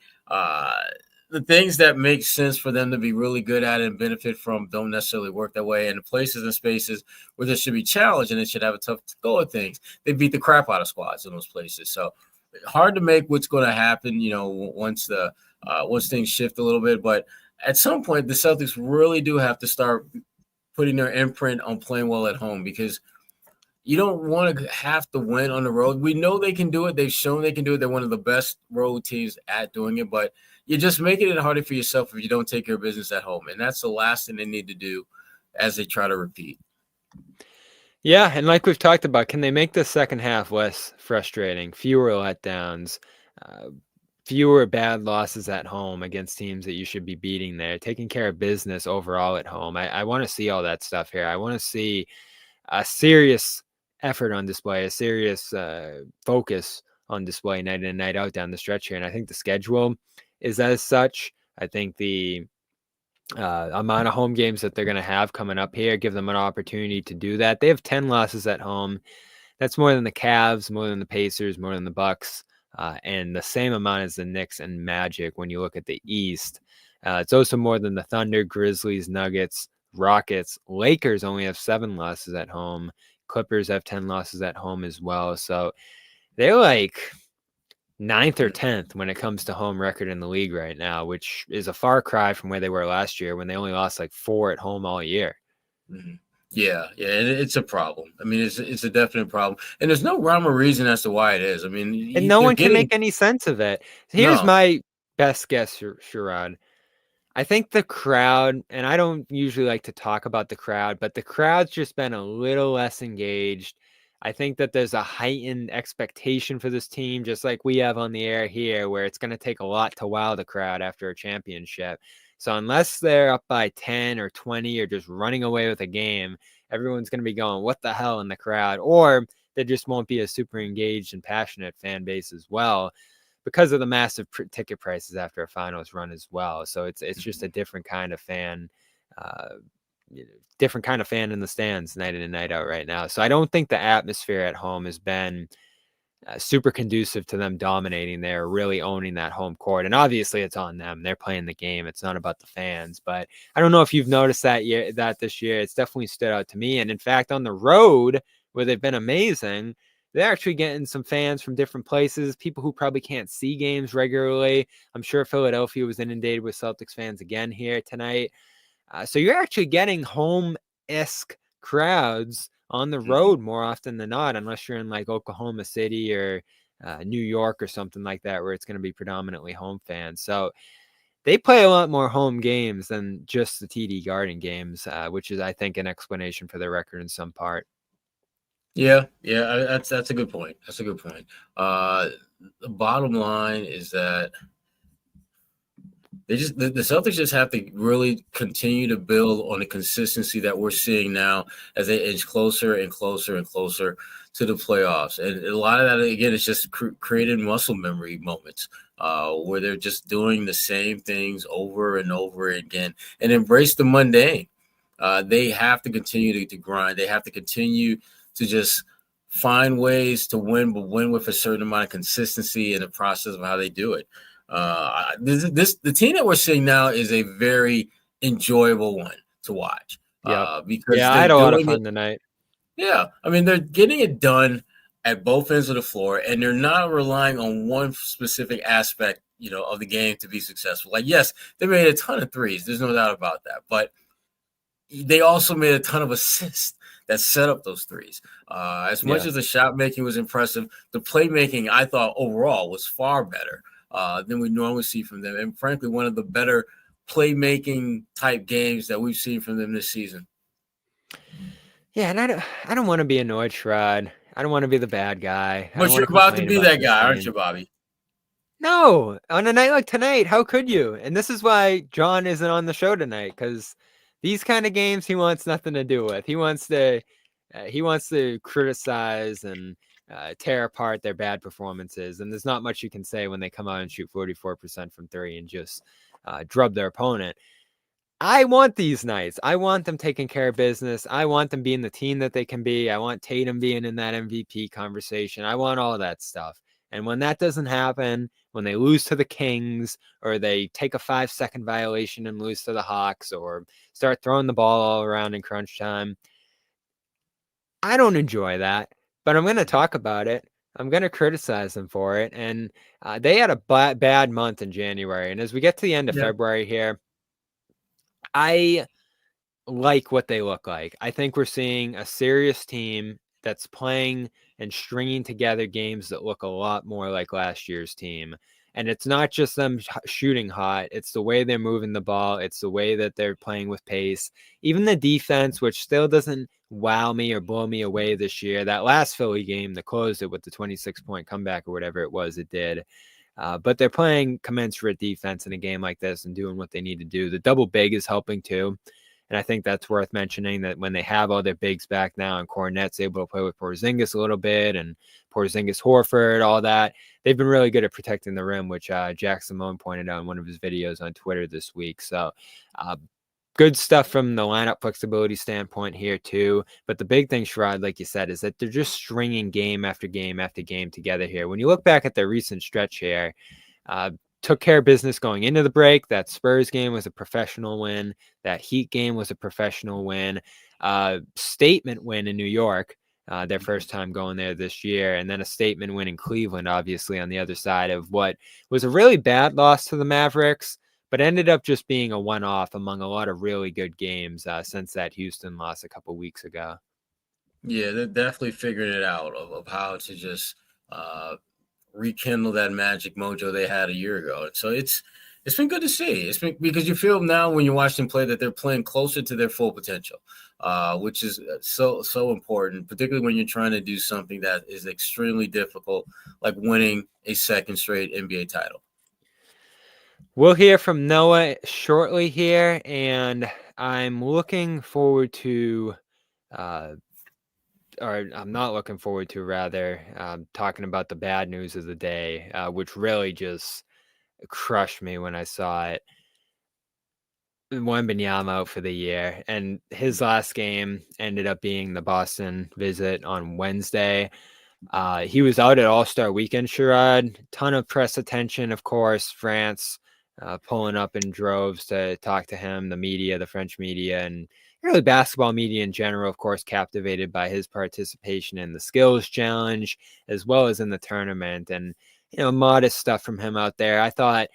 B: the things that make sense for them to be really good at and benefit from don't necessarily work that way. And the places and spaces where there should be challenged and they should have a tough go at things, they beat the crap out of squads in those places. So hard to make what's going to happen, once things shift a little bit. But at some point, the Celtics really do have to start putting their imprint on playing well at home, because you don't want to have to win on the road. We know they can do it. They've shown they can do it. They're one of the best road teams at doing it, but you're just making it harder for yourself if you don't take care of business at home. And that's the last thing they need to do as they try to repeat.
A: Yeah, and like we've talked about, can they make the second half less frustrating, fewer letdowns, fewer bad losses at home against teams that you should be beating there, taking care of business overall at home? I want to see all that stuff here. I want to see a serious effort on display, a serious focus on display night in and night out down the stretch here. And I think the schedule is as such. I think the amount of home games that they're going to have coming up here give them an opportunity to do that. They have 10 losses at home. That's more than the Cavs, more than the Pacers, more than the Bucks, and the same amount as the Knicks and Magic when you look at the East. It's also more than the Thunder, Grizzlies, Nuggets, Rockets. Lakers only have 7 losses at home. Clippers have 10 losses at home as well. So they're like 9th or 10th when it comes to home record in the league right now, which is a far cry from where they were last year when they only lost like 4 at home all year.
B: Mm-hmm. Yeah, it's a problem. I mean, it's a definite problem, and there's no rhyme or reason as to why it is. I mean,
A: and no one can make any sense of it. Here's my best guess, Sherrod. I think the crowd, and I don't usually like to talk about the crowd, but the crowd's just been a little less engaged. I think that there's a heightened expectation for this team, just like we have on the air here, where it's going to take a lot to wow the crowd after a championship. So unless they're up by 10 or 20 or just running away with a game, everyone's going to be going, what the hell, in the crowd? Or there just won't be a super engaged and passionate fan base as well, because of the massive ticket prices after a finals run as well. So it's just a different kind of fan, different kind of fan in the stands night in and night out right now. So I don't think the atmosphere at home has been super conducive to them dominating there, really owning that home court. And obviously it's on them. They're playing the game. It's not about the fans. But I don't know if you've noticed that this year. It's definitely stood out to me. And in fact, on the road, where they've been amazing, they're actually getting some fans from different places, people who probably can't see games regularly. I'm sure Philadelphia was inundated with Celtics fans again here tonight. So you're actually getting home-esque crowds on the road more often than not, unless you're in like Oklahoma City or New York or something like that, where it's going to be predominantly home fans. So they play a lot more home games than just the TD Garden games, which is, I think, an explanation for their record in some part.
B: Yeah, that's a good point. That's a good point. The bottom line is that the Celtics just have to really continue to build on the consistency that we're seeing now as they inch closer and closer and closer to the playoffs. And a lot of that, again, is just created muscle memory moments where they're just doing the same things over and over again and embrace the mundane. They have to continue to grind. They have to continue to just find ways to win, but win with a certain amount of consistency in the process of how they do it. The team that we're seeing now is a very enjoyable one to watch. Because
A: I had a lot of fun tonight.
B: Yeah, I mean, they're getting it done at both ends of the floor, and they're not relying on one specific aspect, of the game to be successful. Like, yes, they made a ton of threes. There's no doubt about that, but they also made a ton of assists that set up those threes. As much as the shot making was impressive, the playmaking, I thought, overall was far better than we normally see from them. And frankly, one of the better playmaking type games that we've seen from them this season.
A: Yeah, and I don't want to be annoyed, Sherrod. I don't want to be the bad guy.
B: But you're about to be that guy, aren't you, Bobby?
A: No, on a night like tonight, how could you? And this is why John isn't on the show tonight, because these kind of games he wants nothing to do with. He wants to criticize and tear apart their bad performances. And there's not much you can say when they come out and shoot 44% from three and just drub their opponent. I want these nights. I want them taking care of business. I want them being the team that they can be. I want Tatum being in that MVP conversation. I want all that stuff. And when that doesn't happen, when they lose to the Kings, or they take a 5-second violation and lose to the Hawks, or start throwing the ball all around in crunch time, I don't enjoy that, but I'm going to talk about it. I'm going to criticize them for it. And they had a bad month in January. And as we get to the end of February here, I like what they look like. I think we're seeing a serious team that's playing and stringing together games that look a lot more like last year's team. And it's not just them shooting hot. It's the way they're moving the ball. It's the way that they're playing with pace. Even the defense, which still doesn't wow me or blow me away this year. That last Philly game that closed it with the 26-point comeback or whatever it was, it did. But they're playing commensurate defense in a game like this and doing what they need to do. The double big is helping too. And I think that's worth mentioning, that when they have all their bigs back now and Kornet's able to play with Porzingis a little bit, and Porzingis, Horford, all that, they've been really good at protecting the rim, which Jack Simone pointed out in one of his videos on Twitter this week. So good stuff from the lineup flexibility standpoint here too. But the big thing, Sherrod, like you said, is that they're just stringing game after game after game together here. When you look back at their recent stretch here, took care of business going into the break. That Spurs game was a professional win. That Heat game was a professional win. Statement win in New York, their first time going there this year. And then a statement win in Cleveland, obviously, on the other side of what was a really bad loss to the Mavericks, but ended up just being a one-off among a lot of really good games since that Houston loss a couple weeks ago.
B: Yeah, they're definitely figuring it out of how to just rekindle that magic mojo they had a year ago. So it's been good to see. It's been, because you feel now when you watch them play that they're playing closer to their full potential, which is so important, particularly when you're trying to do something that is extremely difficult, like winning a second straight NBA title.
A: We'll hear from Noah shortly here, and I'm looking forward to or I'm not looking forward to, rather, talking about the bad news of the day, which really just crushed me when I saw it. Wembanyama out for the year, and his last game ended up being the Boston visit on Wednesday. He was out at All-Star Weekend, Sherrod. Ton of press attention, of course. France pulling up in droves to talk to him, the media, the French media, and really basketball media in general, of course, captivated by his participation in the skills challenge as well as in the tournament. And, modest stuff from him out there. I thought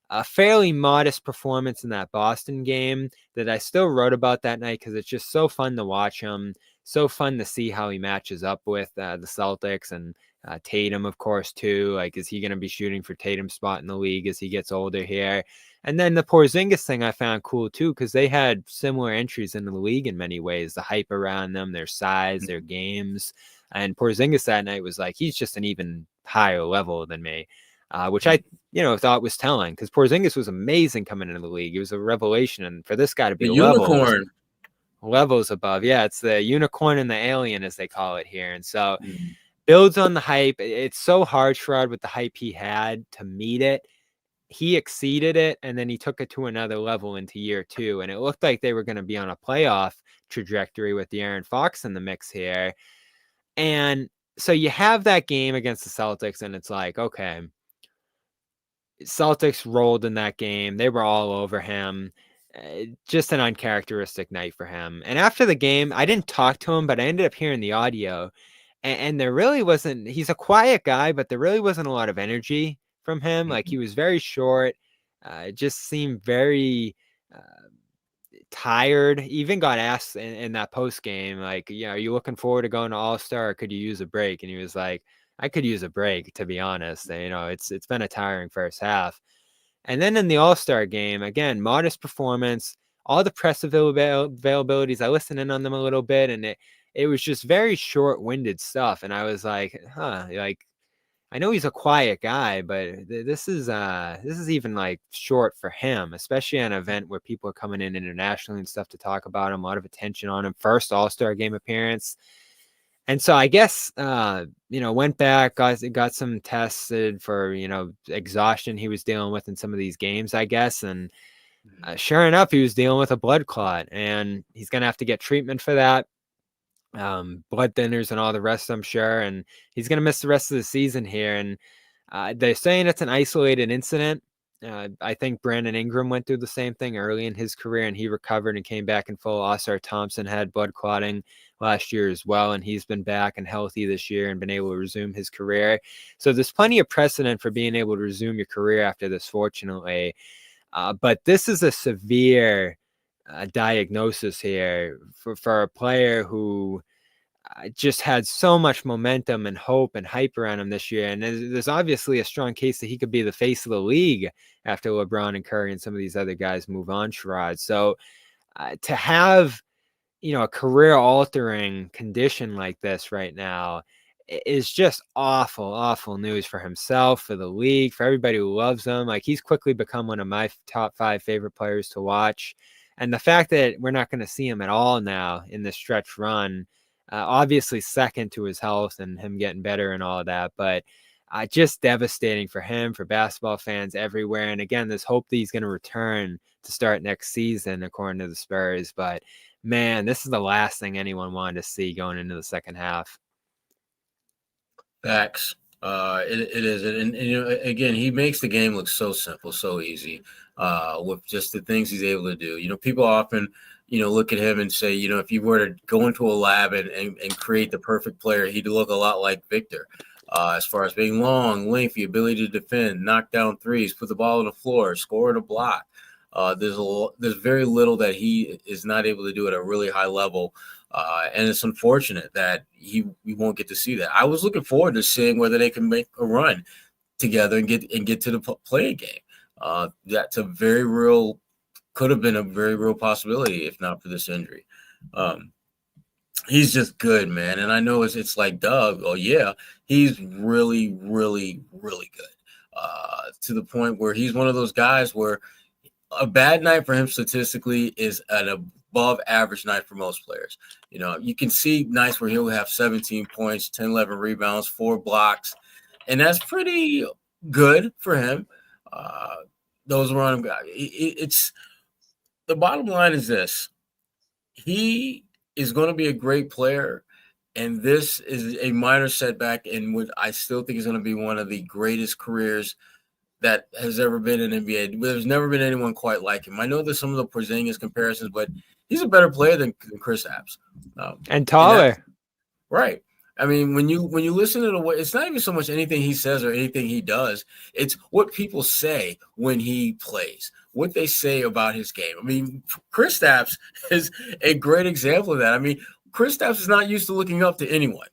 A: a fairly modest performance in that Boston game that I still wrote about that night because it's just so fun to watch him. So fun to see how he matches up with the Celtics and Tatum, of course, too. Like, is he going to be shooting for Tatum's spot in the league as he gets older here? And then the Porzingis thing I found cool, too, because they had similar entries into the league in many ways. The hype around them, their size, their games. And Porzingis that night was like, he's just an even higher level than me, which I thought was telling, because Porzingis was amazing coming into the league. He was a revelation. And for this guy to be
B: a unicorn.
A: Levels above. Yeah, it's the unicorn and the alien, as they call it here. And so builds on the hype. It's so hard, Sherrod, with the hype he had to meet it. He exceeded it, and then he took it to another level into year two. And it looked like they were going to be on a playoff trajectory with the Aaron Fox in the mix here. And so you have that game against the Celtics, and it's like, okay, Celtics rolled in that game. They were all over him. Just an uncharacteristic night for him. And after the game, I didn't talk to him, but I ended up hearing the audio. And there really wasn't, he's a quiet guy, but there really wasn't a lot of energy from him. Like, he was very short, just seemed very tired. He even got asked in that post game, like, are you looking forward to going to All-Star, or could you use a break? And he was like, I could use a break, to be honest. And, it's been a tiring first half. And then in the All-Star game, again, modest performance, all the press availabilities, I listened in on them a little bit, and it was just very short-winded stuff. And I was like, like, I know he's a quiet guy, but this is even like short for him, especially on an event where people are coming in internationally and stuff to talk about him, a lot of attention on him, first All-Star game appearance. And so I guess, went back, got some tested for, exhaustion he was dealing with in some of these games, I guess. And sure enough, he was dealing with a blood clot, and he's going to have to get treatment for that. Blood thinners and all the rest, I'm sure. And he's going to miss the rest of the season here. And They're saying it's an isolated incident. I think Brandon Ingram went through the same thing early in his career, and he recovered and came back in full. Oscar Thompson had blood clotting last year as well, and he's been back and healthy this year and been able to resume his career. So there's plenty of precedent for being able to resume your career after this, fortunately. But this is a severe diagnosis here for a player who just had so much momentum and hope and hype around him this year. And there's obviously a strong case that he could be the face of the league after LeBron and Curry and some of these other guys move on, Sherrod. So to have, a career-altering condition like this right now is just awful, awful news for himself, for the league, for everybody who loves him. Like, he's quickly become one of my top 5 favorite players to watch. And the fact that we're not going to see him at all now in this stretch run, obviously second to his health and him getting better and all of that, but just devastating for him, for basketball fans everywhere. And again, there's hope that he's going to return to start next season, according to the Spurs. But man, this is the last thing anyone wanted to see going into the second half.
B: Facts. It is. And again, he makes the game look so simple, so easy with just the things he's able to do. People often, look at him and say, if you were to go into a lab and create the perfect player, he'd look a lot like Victor as far as being long, lengthy, ability to defend, knock down threes, put the ball on the floor, score in a block. There's very little that he is not able to do at a really high level. And it's unfortunate that we won't get to see that. I was looking forward to seeing whether they can make a run together and get to the play game. That's could have been a very real possibility if not for this injury. He's just good, man. And I know it's like Doug. Oh yeah, he's really, really, really good. To the point where he's one of those guys where a bad night for him statistically is an above average night for most players. You can see nights where he'll have 17 points, 10, 11 rebounds, 4 blocks, and that's pretty good for him. Those around him, it's the bottom line is this: he is going to be a great player, and this is a minor setback in what I still think is going to be one of the greatest careers that has ever been in NBA. There's never been anyone quite like him. I know there's some of the Porzingis comparisons, but he's a better player than Chris Apps.
A: And taller.
B: Right. I mean, when you listen to the way, it's not even so much anything he says or anything he does. It's what people say when he plays, what they say about his game. I mean, Chris Apps is a great example of that. I mean, Chris Apps is not used to looking up to anyone.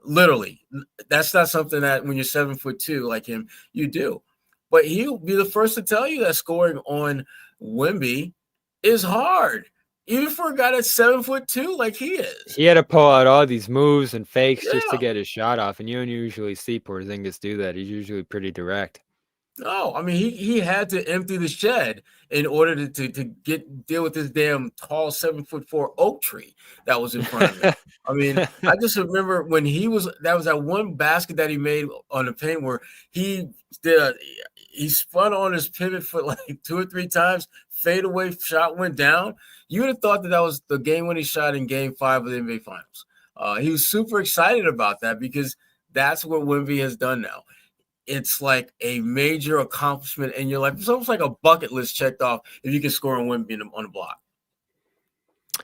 B: Literally, that's not something that when you're 7'2" like him, you do. But he'll be the first to tell you that scoring on Wemby is hard, even for a guy that's 7'2" like he is.
A: He had to pull out all these moves and fakes just to get his shot off, and you don't usually see Porzingis do that. He's usually pretty direct.
B: No, I mean he had to empty the shed in order to deal with this damn tall 7'4" oak tree that was in front of him. I mean, I just remember when that was that one basket that he made on the paint where he spun on his pivot foot like 2 or 3 times, fadeaway shot went down. You would have thought that was the game-winning shot in Game 5 of the NBA Finals. He was super excited about that because that's what Wemby has done now. It's like a major accomplishment in your life. It's almost like a bucket list checked off if you can score on Wemby on the block.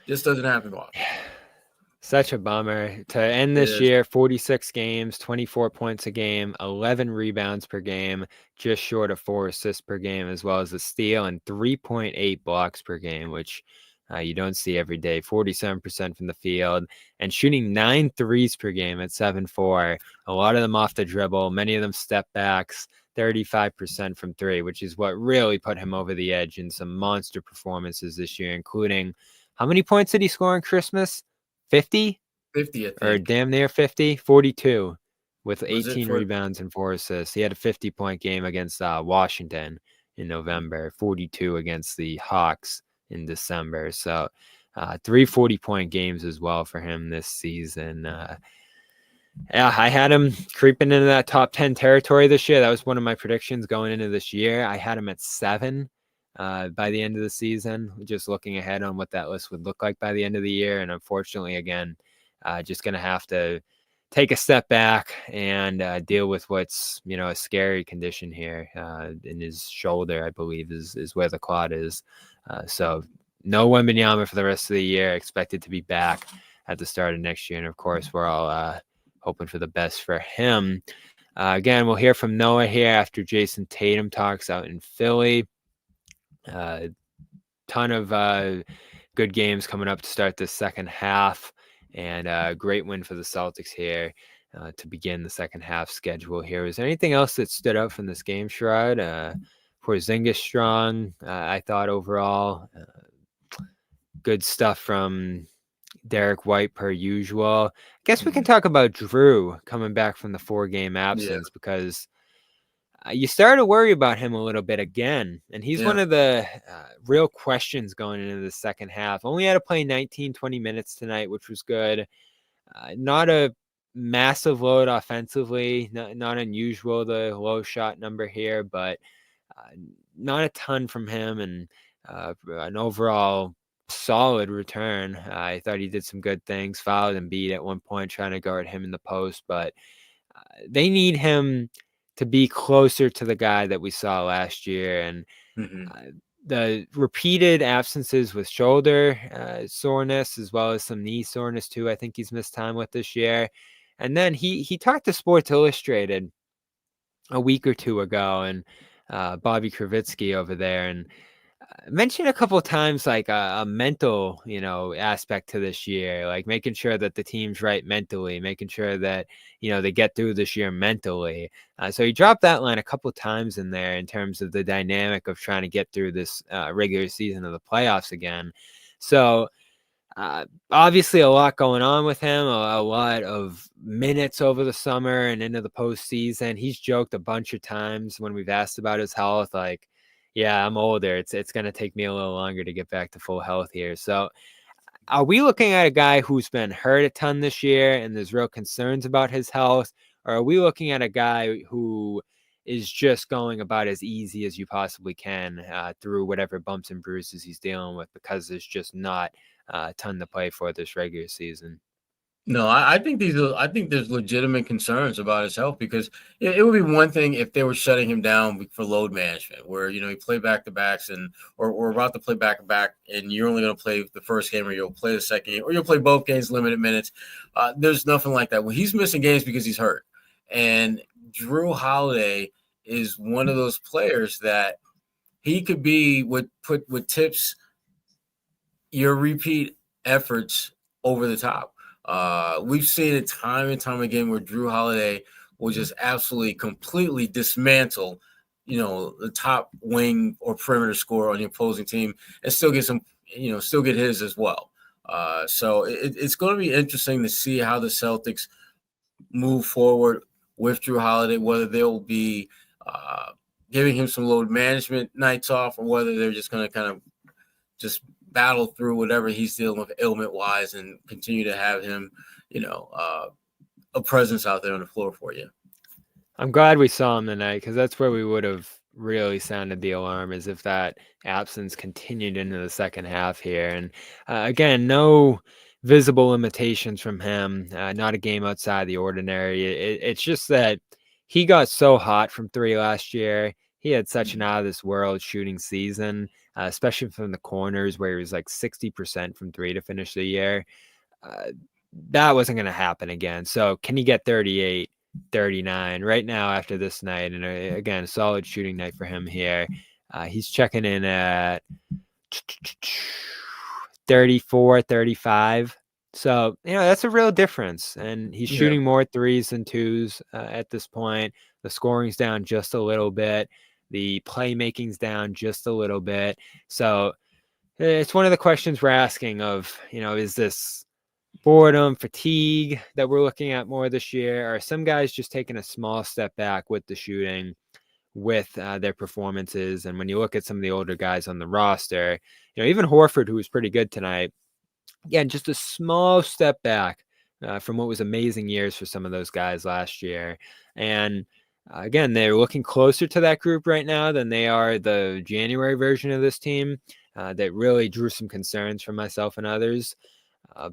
B: Just doesn't happen often.
A: Such a bummer to end this year. 46 games, 24 points a game, 11 rebounds per game, just short of 4 assists per game, as well as a steal and 3.8 blocks per game, which you don't see every day. 47% from the field and shooting 9 threes per game at 7-4. A lot of them off the dribble, many of them step backs, 35% from 3, which is what really put him over the edge in some monster performances this year, including how many points did he score on Christmas? 50?
B: 50, I think.
A: Or damn near 50? 42 with 18 rebounds and 4 assists. He had a 50-point game against Washington in November, 42 against the Hawks in December. So 3 40-point games as well for him this season. Yeah, I had him creeping into that top 10 territory this year. That was one of my predictions going into this year. I had him at 7 by the end of the season, just looking ahead on what that list would look like by the end of the year. And unfortunately, again, just going to have to take a step back and deal with what's, a scary condition here in his shoulder, I believe is where the clot is. So no Wembanyama for the rest of the year, expected to be back at the start of next year. And of course, we're all hoping for the best for him. Again, we'll hear from Noah here after Jayson Tatum talks out in Philly. Ton of good games coming up to start the second half, and a great win for the Celtics here to begin the second half schedule here. Was there anything else that stood out from this game, Sherrod? Porzingis strong, I thought overall. Good stuff from Derek White per usual. I guess we can talk about Jrue coming back from the 4-game absence because you start to worry about him a little bit again. And he's one of the real questions going into the second half. Only had to play 19, 20 minutes tonight, which was good. Not a massive load offensively, not unusual, the low shot number here, but not a ton from him, and an overall solid return. I thought he did some good things, fouled Embiid at one point trying to guard him in the post, but they need him to be closer to the guy that we saw last year. And the repeated absences with shoulder soreness, as well as some knee soreness too, I think he's missed time with this year. And then he talked to Sports Illustrated a week or two ago, and Bobby Kravitsky over there, and mentioned a couple of times like a mental, aspect to this year, like making sure that the team's right mentally, making sure that, they get through this year mentally. So he dropped that line a couple of times in there in terms of the dynamic of trying to get through this regular season of the playoffs again. So obviously a lot going on with him, a lot of minutes over the summer and into the postseason. He's joked a bunch of times when we've asked about his health, like, yeah, I'm older. It's going to take me a little longer to get back to full health here. So are we looking at a guy who's been hurt a ton this year and there's real concerns about his health? Or are we looking at a guy who is just going about as easy as you possibly can through whatever bumps and bruises he's dealing with, because there's just not a ton to play for this regular season?
B: No, I think there's legitimate concerns about his health, because it would be one thing if they were shutting him down for load management, where he played back-to-backs or about to play back-to-back, and you're only going to play the first game, or you'll play the second game, or you'll play both games limited minutes. There's nothing like that. Well, he's missing games because he's hurt, and Jrue Holiday is one of those players that he could be what tips your repeat efforts over the top. We've seen it time and time again where Jrue Holiday will just absolutely completely dismantle, the top wing or perimeter scorer on the opposing team, and still get still get his as well. So it's going to be interesting to see how the Celtics move forward with Jrue Holiday, whether they'll be giving him some load management nights off, or whether they're just going to kind of just battle through whatever he's dealing with ailment wise and continue to have him, a presence out there on the floor for you.
A: I'm glad we saw him tonight, because that's where we would have really sounded the alarm, is if that absence continued into the second half here. And again, no visible limitations from him, not a game outside the ordinary. It's just that he got so hot from three last year. He had such an out of this world shooting season, especially from the corners, where he was like 60% from three to finish the year. That wasn't going to happen again. So can he get 38, 39 right now after this night? And again, a solid shooting night for him here. He's checking in at 34, 35. So, that's a real difference. And he's shooting more threes than twos at this point. The scoring's down just a little bit. The playmaking's down just a little bit. So it's one of the questions we're asking of, is this boredom, fatigue that we're looking at more this year? Are some guys just taking a small step back with the shooting, with their performances? And when you look at some of the older guys on the roster, even Horford, who was pretty good tonight, again, just a small step back from what was amazing years for some of those guys last year. And again, they're looking closer to that group right now than they are the January version of this team that really drew some concerns from myself and others.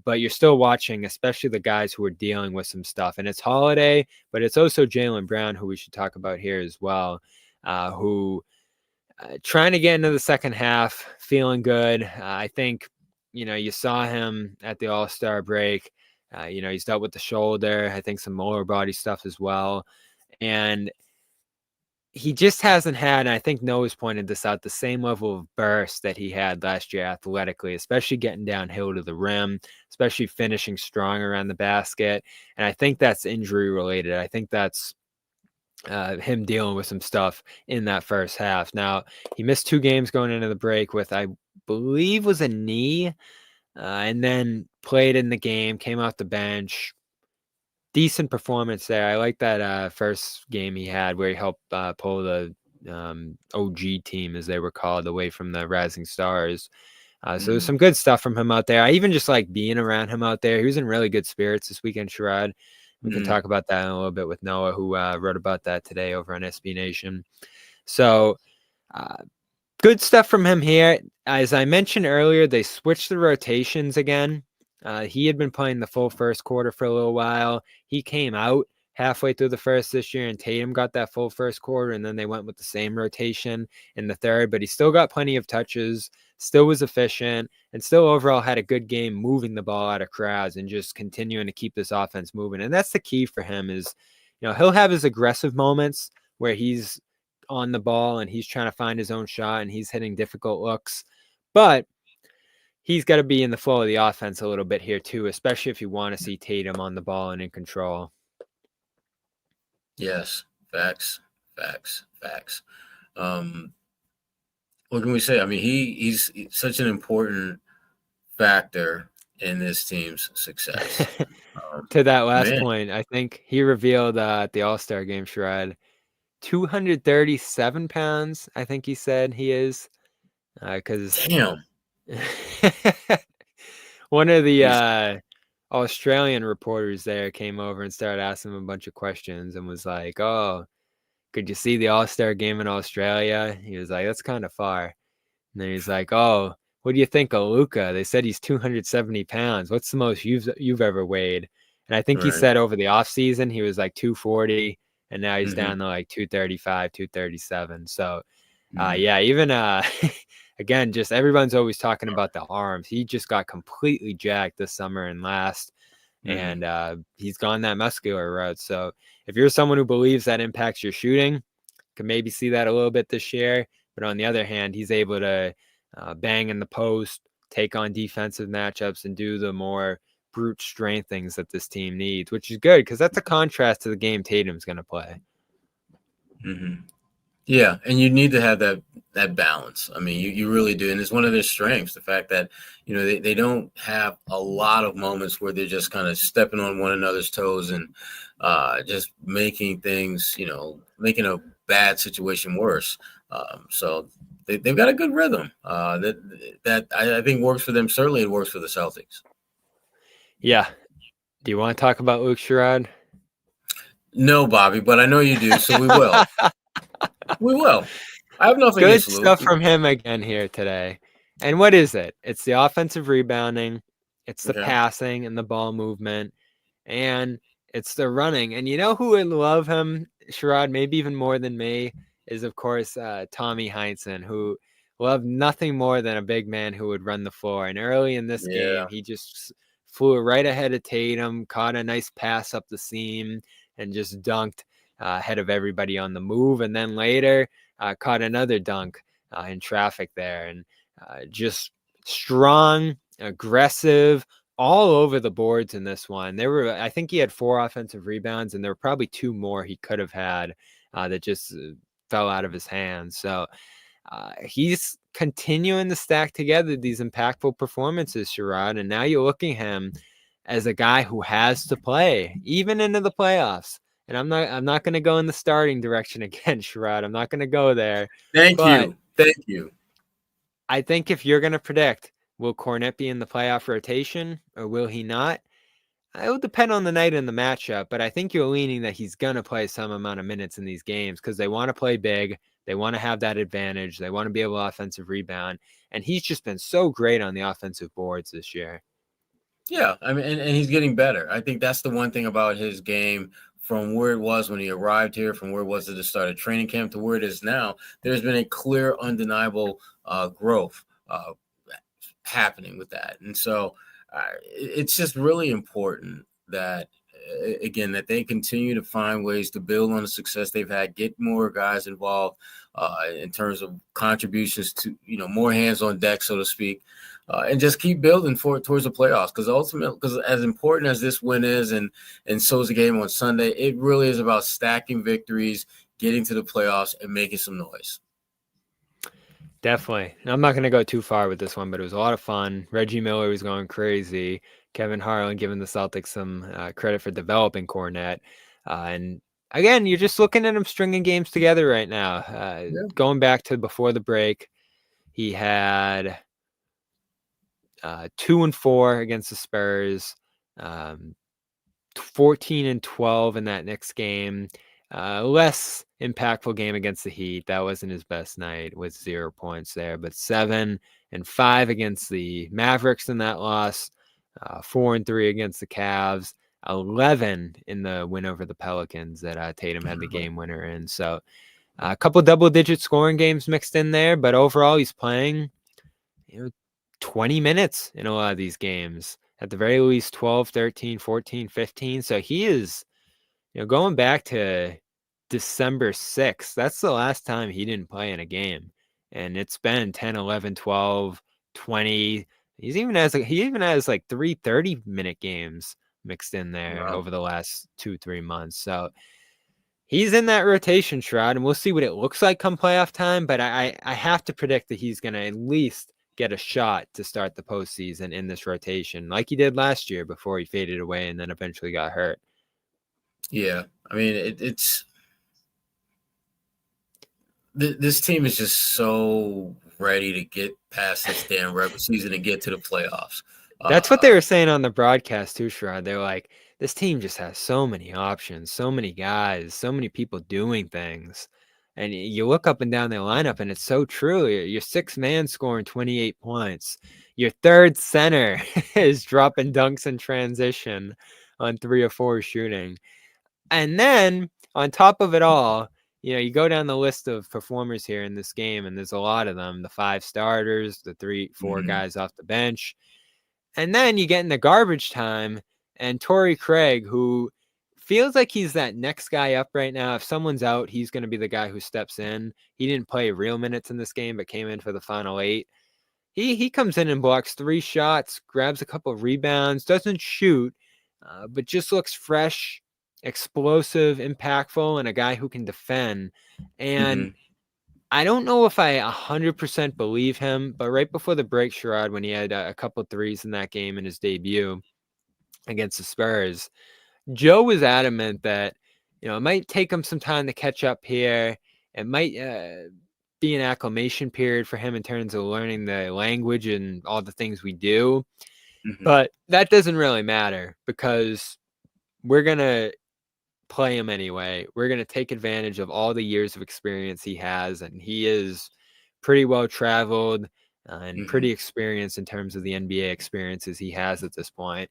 A: But you're still watching, especially the guys who are dealing with some stuff. And it's Holiday, but it's also Jaylen Brown, who we should talk about here as well, who trying to get into the second half, feeling good. I think, you saw him at the All-Star break. He's dealt with the shoulder, I think some lower body stuff as well. And he just hasn't had, and I think Noah's pointed this out, the same level of burst that he had last year athletically, especially getting downhill to the rim, especially finishing strong around the basket. And I think that's injury related. I think that's him dealing with some stuff in that first half. Now, he missed 2 games going into the break with, I believe, was a knee, and then played in the game, came off the bench. Decent performance there. I like that first game he had where he helped pull the OG team, as they were called, away from the Rising Stars. So there's some good stuff from him out there. I even just like being around him out there. He was in really good spirits this weekend, Sherrod. We can talk about that in a little bit with Noah, who wrote about that today over on SB Nation. So good stuff from him here. As I mentioned earlier, they switched the rotations again. He had been playing the full first quarter for a little while. He came out halfway through the first this year, and Tatum got that full first quarter, and then they went with the same rotation in the third, but he still got plenty of touches, still was efficient, and still overall had a good game moving the ball out of crowds and just continuing to keep this offense moving. And that's the key for him is, he'll have his aggressive moments where he's on the ball and he's trying to find his own shot and he's hitting difficult looks, but he's got to be in the flow of the offense a little bit here too, especially if you want to see Tatum on the ball and in control.
B: Yes, facts. What can we say? I mean, he's such an important factor in this team's success.
A: To that last point, I think he revealed at the All-Star game, Sherrod, 237 pounds, I think he said he is. Because
B: damn.
A: One of the Australian reporters there came over and started asking him a bunch of questions and was like, "Oh, could you see the All-Star game in Australia?" He was like, "That's kind of far." And then he's like, "Oh, what do you think of Luka? They said he's 270 pounds. What's the most you've ever weighed?" And I think he said over the off season he was like 240, and now he's down to like 235, 237. So, yeah, even again, just everyone's always talking about the arms. He just got completely jacked this summer and last, and he's gone that muscular route. So if you're someone who believes that impacts your shooting, can maybe see that a little bit this year. But on the other hand, he's able to bang in the post, take on defensive matchups, and do the more brute strength things that this team needs, which is good because that's a contrast to the game Tatum's going to play.
B: Yeah, and you need to have that balance. I mean, you really do. And it's one of their strengths, the fact that, they don't have a lot of moments where they're just kind of stepping on one another's toes and just making things, making a bad situation worse. So they've got a good rhythm that I think works for them. Certainly it works for the Celtics.
C: Yeah. Do you want to talk about Luke Sherrod?
B: No, Bobby, but I know you do, so we will. We will. I have nothing
C: Good
B: against
C: stuff
B: Luke.
C: from him again here today. And what is it? It's the offensive rebounding, it's the passing and the ball movement, and it's the running. And you know who would love him, Sherrod, maybe even more than me, is, of course, Tommy Heinsohn, who loved nothing more than a big man who would run the floor. And early in this game, he just flew right ahead of Tatum, caught a nice pass up the seam, and just dunked ahead of everybody on the move. And then later caught another dunk in traffic there. And just strong, aggressive, all over the boards in this one. I think he had 4 offensive rebounds, and there were probably 2 more he could have had that just fell out of his hands. So he's continuing to stack together these impactful performances, Sherrod. And now you're looking at him as a guy who has to play even into the playoffs. And I'm not going to go in the starting direction again, Sherrod. I'm not going to go there.
B: Thank you.
C: I think if you're going to predict, will Kornet be in the playoff rotation or will he not? It will depend on the night and the matchup, but I think you're leaning that he's going to play some amount of minutes in these games because they want to play big. They want to have that advantage. They want to be able to offensive rebound. And he's just been so great on the offensive boards this year.
B: Yeah, I mean, and he's getting better. I think that's the one thing about his game from where it was when he arrived here, from where it was at the start of training camp to where it is now. There's been a clear, undeniable growth happening with that. And so it's just really important that, again, that they continue to find ways to build on the success they've had, get more guys involved in terms of contributions to, more hands on deck, so to speak. And just keep building towards the playoffs, because ultimately, because as important as this win is, and so is the game on Sunday, it really is about stacking victories, getting to the playoffs, and making some noise.
C: Definitely. I'm not going to go too far with this one, but it was a lot of fun. Reggie Miller was going crazy. Kevin Harlan giving the Celtics some credit for developing Kornet. And again, you're just looking at him stringing games together right now. Going back to before the break, he had 2-4 against the Spurs, 14-12 in that Knicks game. Less impactful game against the Heat. That wasn't his best night with 0 points there, but 7-5 against the Mavericks in that loss, 4-3 against the Cavs, 11 in the win over the Pelicans that Tatum had the game winner in. So a couple double-digit scoring games mixed in there, but overall he's playing 20 minutes in a lot of these games. At the very least 12, 13, 14, 15. So he is, going back to December 6th, that's the last time he didn't play in a game. And it's been 10, 11, 12, 20. He even has like 3 30-minute games mixed in there over the last 2-3 months. So he's in that rotation, Sherrod, and we'll see what it looks like come playoff time. But I have to predict that he's going to at least get a shot to start the postseason in this rotation, like he did last year before he faded away and then eventually got hurt.
B: Yeah, I mean, this team is just so ready to get past this damn regular season and get to the playoffs.
C: That's what they were saying on the broadcast too, Sherrod. They were like, this team just has so many options, so many guys, so many people doing things. And you look up and down their lineup, and it's so true. Your sixth man scoring 28 points. Your third center is dropping dunks in transition on 3 or 4 shooting. And then on top of it all, you go down the list of performers here in this game, and there's a lot of them. The 5 starters, the 3, 4 guys off the bench. And then you get in the garbage time, and Torrey Craig, who feels like he's that next guy up right now. If someone's out, he's going to be the guy who steps in. He didn't play real minutes in this game, but came in for the final 8. He comes in and blocks 3 shots, grabs a couple of rebounds, doesn't shoot, but just looks fresh, explosive, impactful, and a guy who can defend. And I don't know if I 100% believe him, but right before the break, Sherrod, when he had a couple of threes in that game in his debut against the Spurs, Joe was adamant that, it might take him some time to catch up here. It might be an acclimation period for him in terms of learning the language and all the things we do. But that doesn't really matter, because we're going to play him anyway. We're going to take advantage of all the years of experience he has, and he is pretty well traveled and pretty experienced in terms of the NBA experiences he has at this point.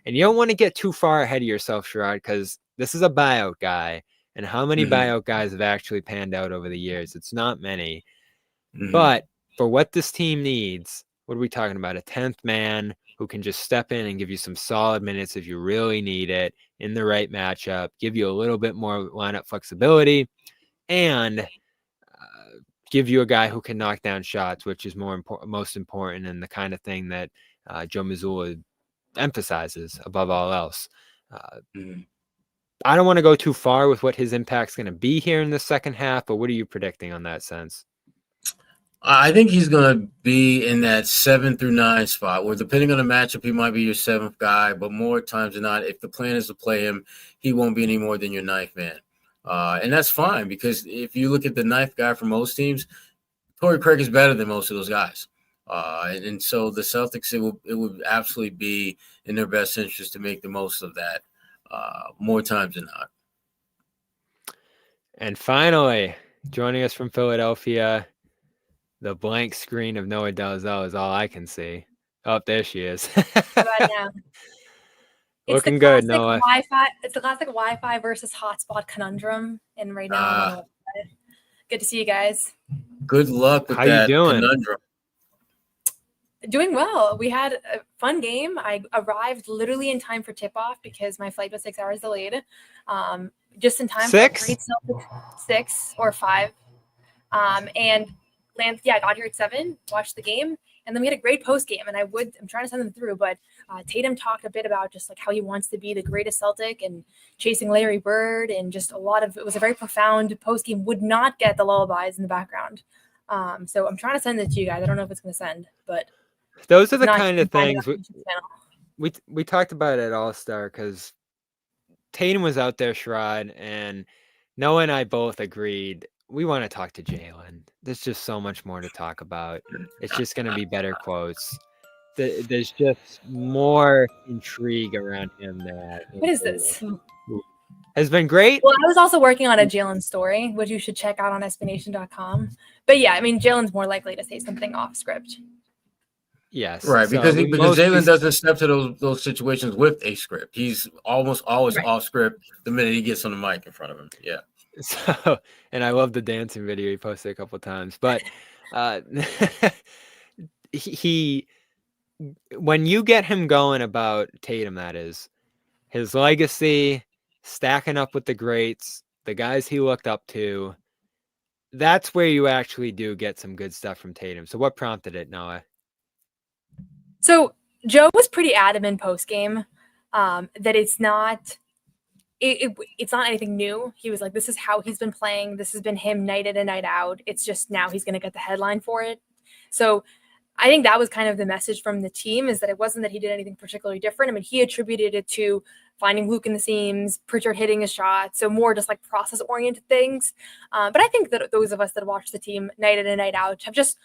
C: And you don't want to get too far ahead of yourself, Sherrod, because this is a buyout guy. And how many buyout guys have actually panned out over the years? It's not many. But for what this team needs, what are we talking about? A 10th man who can just step in and give you some solid minutes if you really need it in the right matchup, give you a little bit more lineup flexibility, and give you a guy who can knock down shots, which is most important, and the kind of thing that Joe Mazzulla emphasizes above all else. I don't want to go too far with what his impact's going to be here in the second half, but what are you predicting on that sense?
B: I think he's going to be in that 7 through 9 spot, where depending on the matchup, he might be your 7th guy, but more times than not, if the plan is to play him, he won't be any more than your 9th man. And that's fine, because if you look at the 9th guy for most teams, Torrey Craig is better than most of those guys. And so the Celtics, it would absolutely be in their best interest to make the most of that more times than not.
C: And finally, joining us from Philadelphia, the blank screen of Noa Dalzell is all I can see. Oh, there she is.
D: How about now?
C: Looking good, Noah.
D: It's the classic Wi-Fi versus hotspot conundrum, and right now I'm on the Wi-Fi. Good to see you guys.
B: Good luck with
C: How
B: that
C: you doing?
B: conundrum.
D: Doing well. We had a fun game. I arrived literally in time for tip-off because my flight was 6 hours delayed. Just in time for great 6 or 5. And I got here at 7, watched the game, and then we had a great post game. And I'm trying to send them through, but Tatum talked a bit about just like how he wants to be the greatest Celtic and chasing Larry Bird, and just it was a very profound post game. Would not get the lullabies in the background. So I'm trying to send it to you guys. I don't know if it's going to send, but
C: those are the kind of things we talked about at All-Star, because Tatum was out there, Sherrod, and Noah and I both agreed we want to talk to Jaylen. There's just so much more to talk about. It's just going to be better quotes. There's just more intrigue around him there.
D: What is this?
C: Has been great.
D: Well, I was also working on a Jaylen story, which you should check out on SBNation.com. But yeah, I mean, Jaylen's more likely to say something off script.
B: Yes. Right, because Jaylen doesn't step to those situations with a script. He's almost always off script the minute he gets on the mic in front of him. Yeah.
C: So, and I love the dancing video he posted a couple of times. But when you get him going about Tatum, that is, his legacy, stacking up with the greats, the guys he looked up to, that's where you actually do get some good stuff from Tatum. So what prompted it, Noah?
D: So Joe was pretty adamant post-game that it's not anything new. He was like, this is how he's been playing. This has been him night in and night out. It's just now he's going to get the headline for it. So I think that was kind of the message from the team, is that it wasn't that he did anything particularly different. I mean, he attributed it to finding Luke in the seams, Pritchard hitting a shot, so more just like process-oriented things. But I think that those of us that watch the team night in and night out have just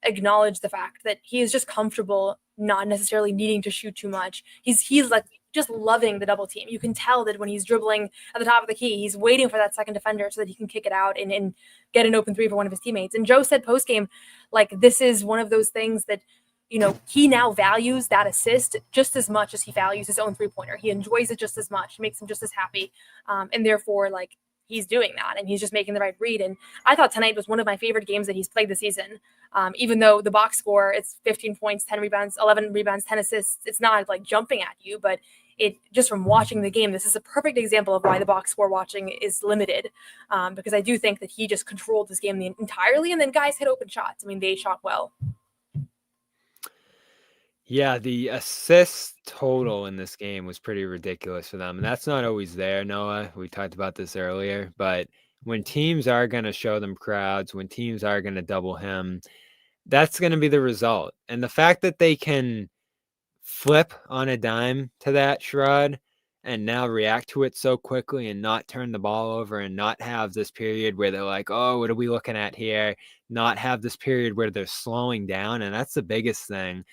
D: acknowledged the fact that he is just comfortable not necessarily needing to shoot too much. He's like just loving the double team. You can tell that when he's dribbling at the top of the key, he's waiting for that second defender so that he can kick it out and get an open 3 for one of his teammates. And Joe said post-game, like, this is one of those things that, you know, he now values that assist just as much as he values his own 3-pointer. He enjoys it just as much, makes him just as happy. And therefore, like, he's doing that, and he's just making the right read. And I thought tonight was one of my favorite games that he's played this season. Even though the box score, it's 15 points, 10 rebounds, 11 rebounds, 10 assists. It's not like jumping at you, but it just from watching the game, this is a perfect example of why the box score watching is limited. Because I do think that he just controlled this game entirely, and then guys hit open shots. I mean, they shot well.
C: Yeah, the assist total in this game was pretty ridiculous for them. And that's not always there, Noah. We talked about this earlier. But when teams are going to show them crowds, when teams are going to double him, that's going to be the result. And the fact that they can flip on a dime to that, Sherrod, and now react to it so quickly and not turn the ball over and not have this period where they're like, oh, what are we looking at here? Not have this period where they're slowing down. And that's the biggest thing.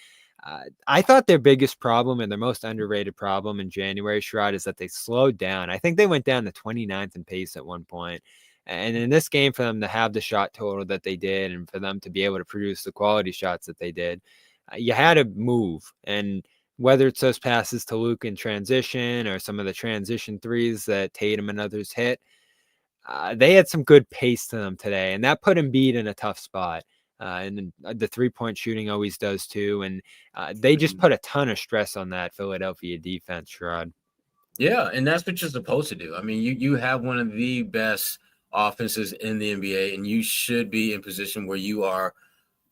C: I thought their biggest problem and their most underrated problem in January, Sherrod, is that they slowed down. I think they went down to 29th in pace at one point. And in this game, for them to have the shot total that they did and for them to be able to produce the quality shots that they did, you had to move. And whether it's those passes to Luke in transition or some of the transition threes that Tatum and others hit, they had some good pace to them today. And that put Embiid in a tough spot. And the 3-point shooting always does too. And they just put a ton of stress on that Philadelphia defense, Sherrod.
B: Yeah, and that's what you're supposed to do. I mean, you have one of the best offenses in the NBA, and you should be in position where you are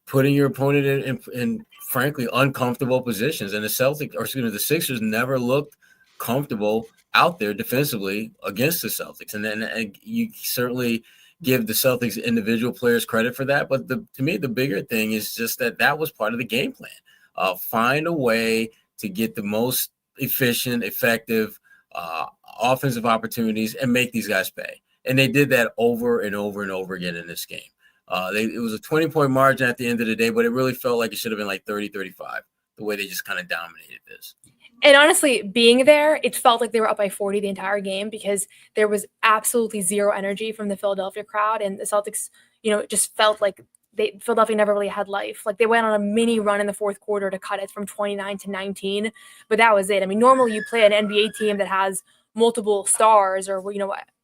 B: putting your opponent in frankly, uncomfortable positions. And the Sixers never looked comfortable out there defensively against the Celtics. And then you certainly – give the Celtics individual players credit for that. But to me, the bigger thing is just that was part of the game plan. Find a way to get the most efficient, effective offensive opportunities and make these guys pay. And they did that over and over and over again in this game. It was a 20-point margin at the end of the day, but it really felt like it should have been like 30-35, the way they just kind of dominated this.
D: And honestly, being there, it felt like they were up by 40 the entire game because there was absolutely zero energy from the Philadelphia crowd. And the Celtics, you know, it just felt like Philadelphia never really had life. Like they went on a mini run in the fourth quarter to cut it from 29 to 19, but that was it. I mean, normally you play an NBA team that has multiple stars, or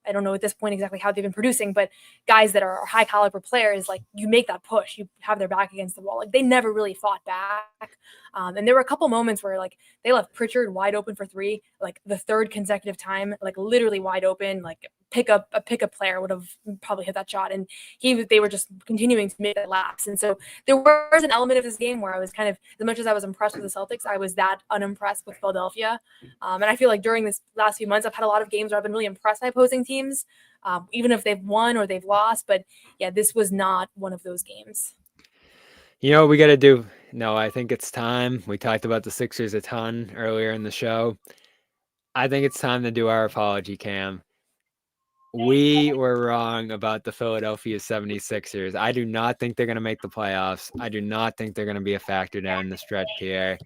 D: I don't know at this point exactly how they've been producing, but guys that are high caliber players, like you make that push, you have their back against the wall. Like they never really fought back. And there were a couple moments where like they left Pritchard wide open for three, like the third consecutive time, like literally wide open, like a pickup player would have probably hit that shot. And they were just continuing to make that lapse. And so there was an element of this game where I was kind of, as much as I was impressed with the Celtics, I was that unimpressed with Philadelphia. And I feel like during this last few months, I've had a lot of games where I've been really impressed by opposing teams, even if they've won or they've lost. But yeah, this was not one of those games.
C: You know what we got to do? No, I think it's time. We talked about the Sixers a ton earlier in the show. I think it's time to do our apology, Cam. We were wrong about the Philadelphia 76ers. I do not think they're going to make the playoffs. I do not think they're going to be a factor down the stretch here.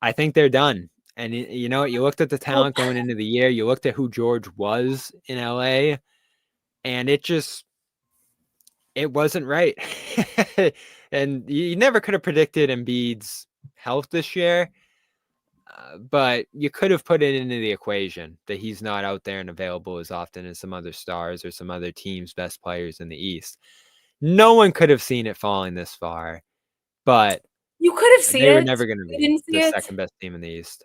C: I think they're done. And you know what? You looked at the talent going into the year. You looked at who George was in LA, and it wasn't right. And you never could have predicted Embiid's health this year, but you could have put it into the equation that he's not out there and available as often as some other stars or some other teams' best players in the East. No one could have seen it falling this far, but
D: you could have seen it.
C: They were never going to be the second best team in the East.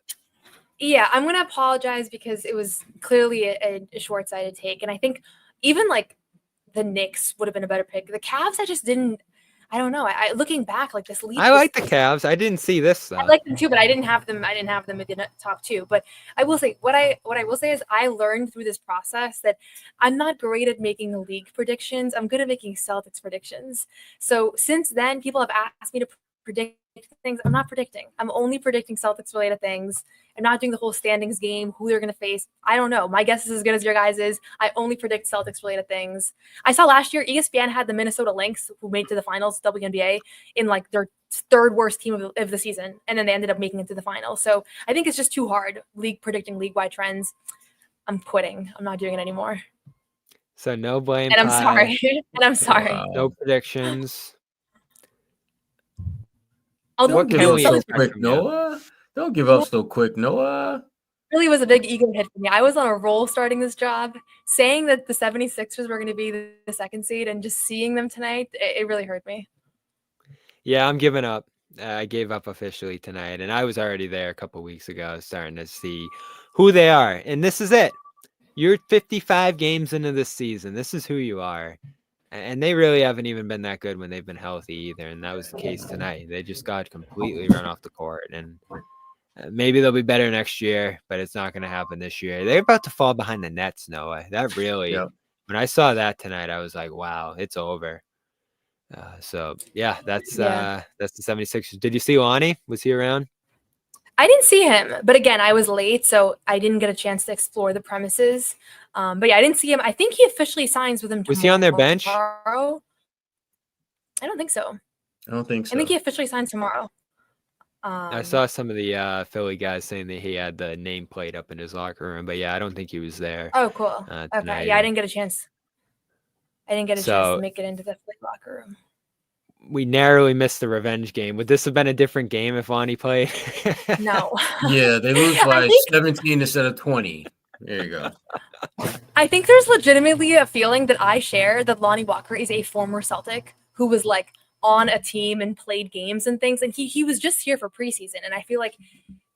D: Yeah, I'm going to apologize because it was clearly a short-sighted take. And I think even like the Knicks would have been a better pick. The Cavs, I just didn't. I don't know. Looking back, like this league.
C: I like the Cavs. I didn't see this stuff.
D: I like them too, but I didn't have them in the top two. But I will say what I will say is I learned through this process that I'm not great at making league predictions. I'm good at making Celtics predictions. So since then, people have asked me to predict things. I'm not predicting. I'm only predicting Celtics related things. I'm not doing the whole standings game, who they're going to face. I don't know. My guess is as good as your guys' is. I only predict Celtics related things. I saw last year ESPN had the Minnesota Lynx, who made it to the finals, WNBA, in like their third worst team of the season. And then they ended up making it to the finals. So I think it's just too hard predicting league-wide trends. I'm quitting. I'm not doing it anymore.
C: So no blame.
D: And I'm sorry.
B: Wow.
C: No predictions.
B: Don't give up so quick, Noah. Don't give up so quick, Noah.
D: Really was a big ego hit for me. I was on a roll starting this job. Saying that the 76ers were going to be the second seed and just seeing them tonight, it really hurt me.
C: Yeah, I'm giving up. I gave up officially tonight, and I was already there a couple weeks ago starting to see who they are. And this is it. You're 55 games into this season. This is who you are. And they really haven't even been that good when they've been healthy either. And that was the case tonight. They just got completely run off the court. And maybe they'll be better next year, but it's not going to happen this year. They're about to fall behind the Nets, Noah. That really, when I saw that tonight, I was like, wow, it's over. So, yeah, that's the 76ers. Did you see Lonnie? Was he around?
D: I didn't see him, but again, I was late, so I didn't get a chance to explore the premises. But yeah, I didn't see him. I think he officially signs with him tomorrow.
C: Was he on their bench?
D: I don't think so.
B: I don't think so.
D: I think he officially signs tomorrow.
C: I saw some of the Philly guys saying that he had the nameplate up in his locker room, but yeah, I don't think he was there.
D: Oh, cool. Okay, yeah, I didn't get a chance. Chance to make it into the locker room.
C: We narrowly missed the revenge game. Would this have been a different game if Lonnie played?
D: No.
B: Yeah, they lose by 17 instead of 20. There you go.
D: I think there's legitimately a feeling that I share that Lonnie Walker is a former Celtic who was like on a team and played games and things. And he was just here for preseason. And I feel like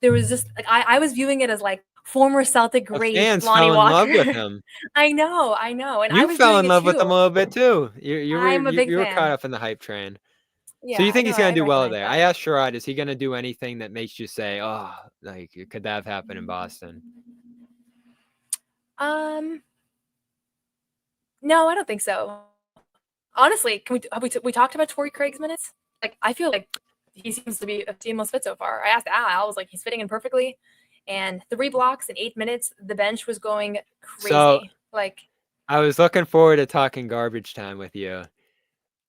D: there was just like, I was viewing it as like former Celtic great Lonnie Walker.
C: Fell in love with him.
D: I know. And
C: you fell in love with him a little bit too. You were caught up in the hype train.
D: Yeah,
C: so you think he's going to do well there? I asked Sherrod, is he going to do anything that makes you say, oh, like could that have happened in Boston?
D: No, I don't think so. Honestly, we talked about Torrey Craig's minutes? Like, I feel like he seems to be a seamless fit so far. I asked Al, I was like, he's fitting in perfectly. And 3 blocks in 8 minutes, the bench was going crazy.
C: So,
D: like,
C: I was looking forward to talking garbage time with you.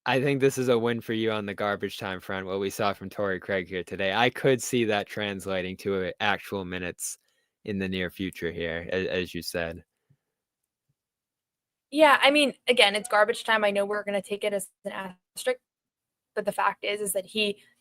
C: I think this is a win for you on the garbage time front, what we saw from Torrey Craig here today. I could see that translating to actual minutes in the near future here, as you said.
D: Yeah, I mean, again, it's garbage time. I know we're going to take it as an asterisk, But the fact is that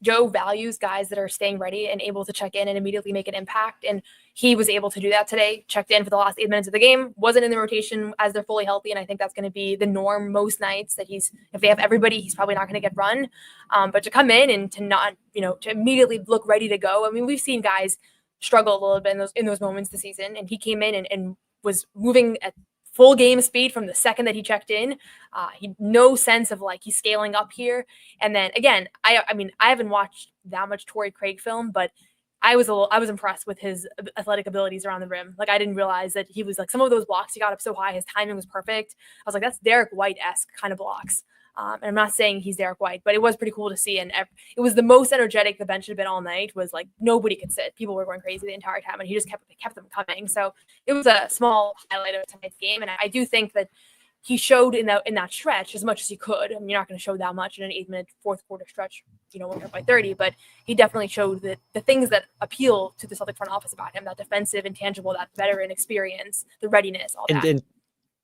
D: Joe values guys that are staying ready and able to check in and immediately make an impact. And he was able to do that today, checked in for the last 8 minutes of the game, wasn't in the rotation as they're fully healthy. And I think that's going to be the norm most nights, that if they have everybody, he's probably not going to get run. But to come in and to not, to immediately look ready to go. I mean, we've seen guys struggle a little bit in those moments this season. And he came in and was moving at full game speed from the second that he checked in. He no sense of like he's scaling up here. And then again, I haven't watched that much Torrey Craig film, but I was impressed with his athletic abilities around the rim. Like I didn't realize that he was like, some of those blocks he got up so high, his timing was perfect. I was like, that's Derek White-esque kind of blocks. And I'm not saying he's Derek White, but it was pretty cool to see. And it was the most energetic the bench had been all night. Was like nobody could sit. People were going crazy the entire time, and he just kept them coming. So it was a small highlight of tonight's game. And I do think that he showed in that stretch as much as he could. I mean, you're not going to show that much in an 8-minute fourth quarter stretch, when you're up by 30. But he definitely showed that the things that appeal to the Celtic front office about him, that defensive, intangible, that veteran experience, the readiness, all that.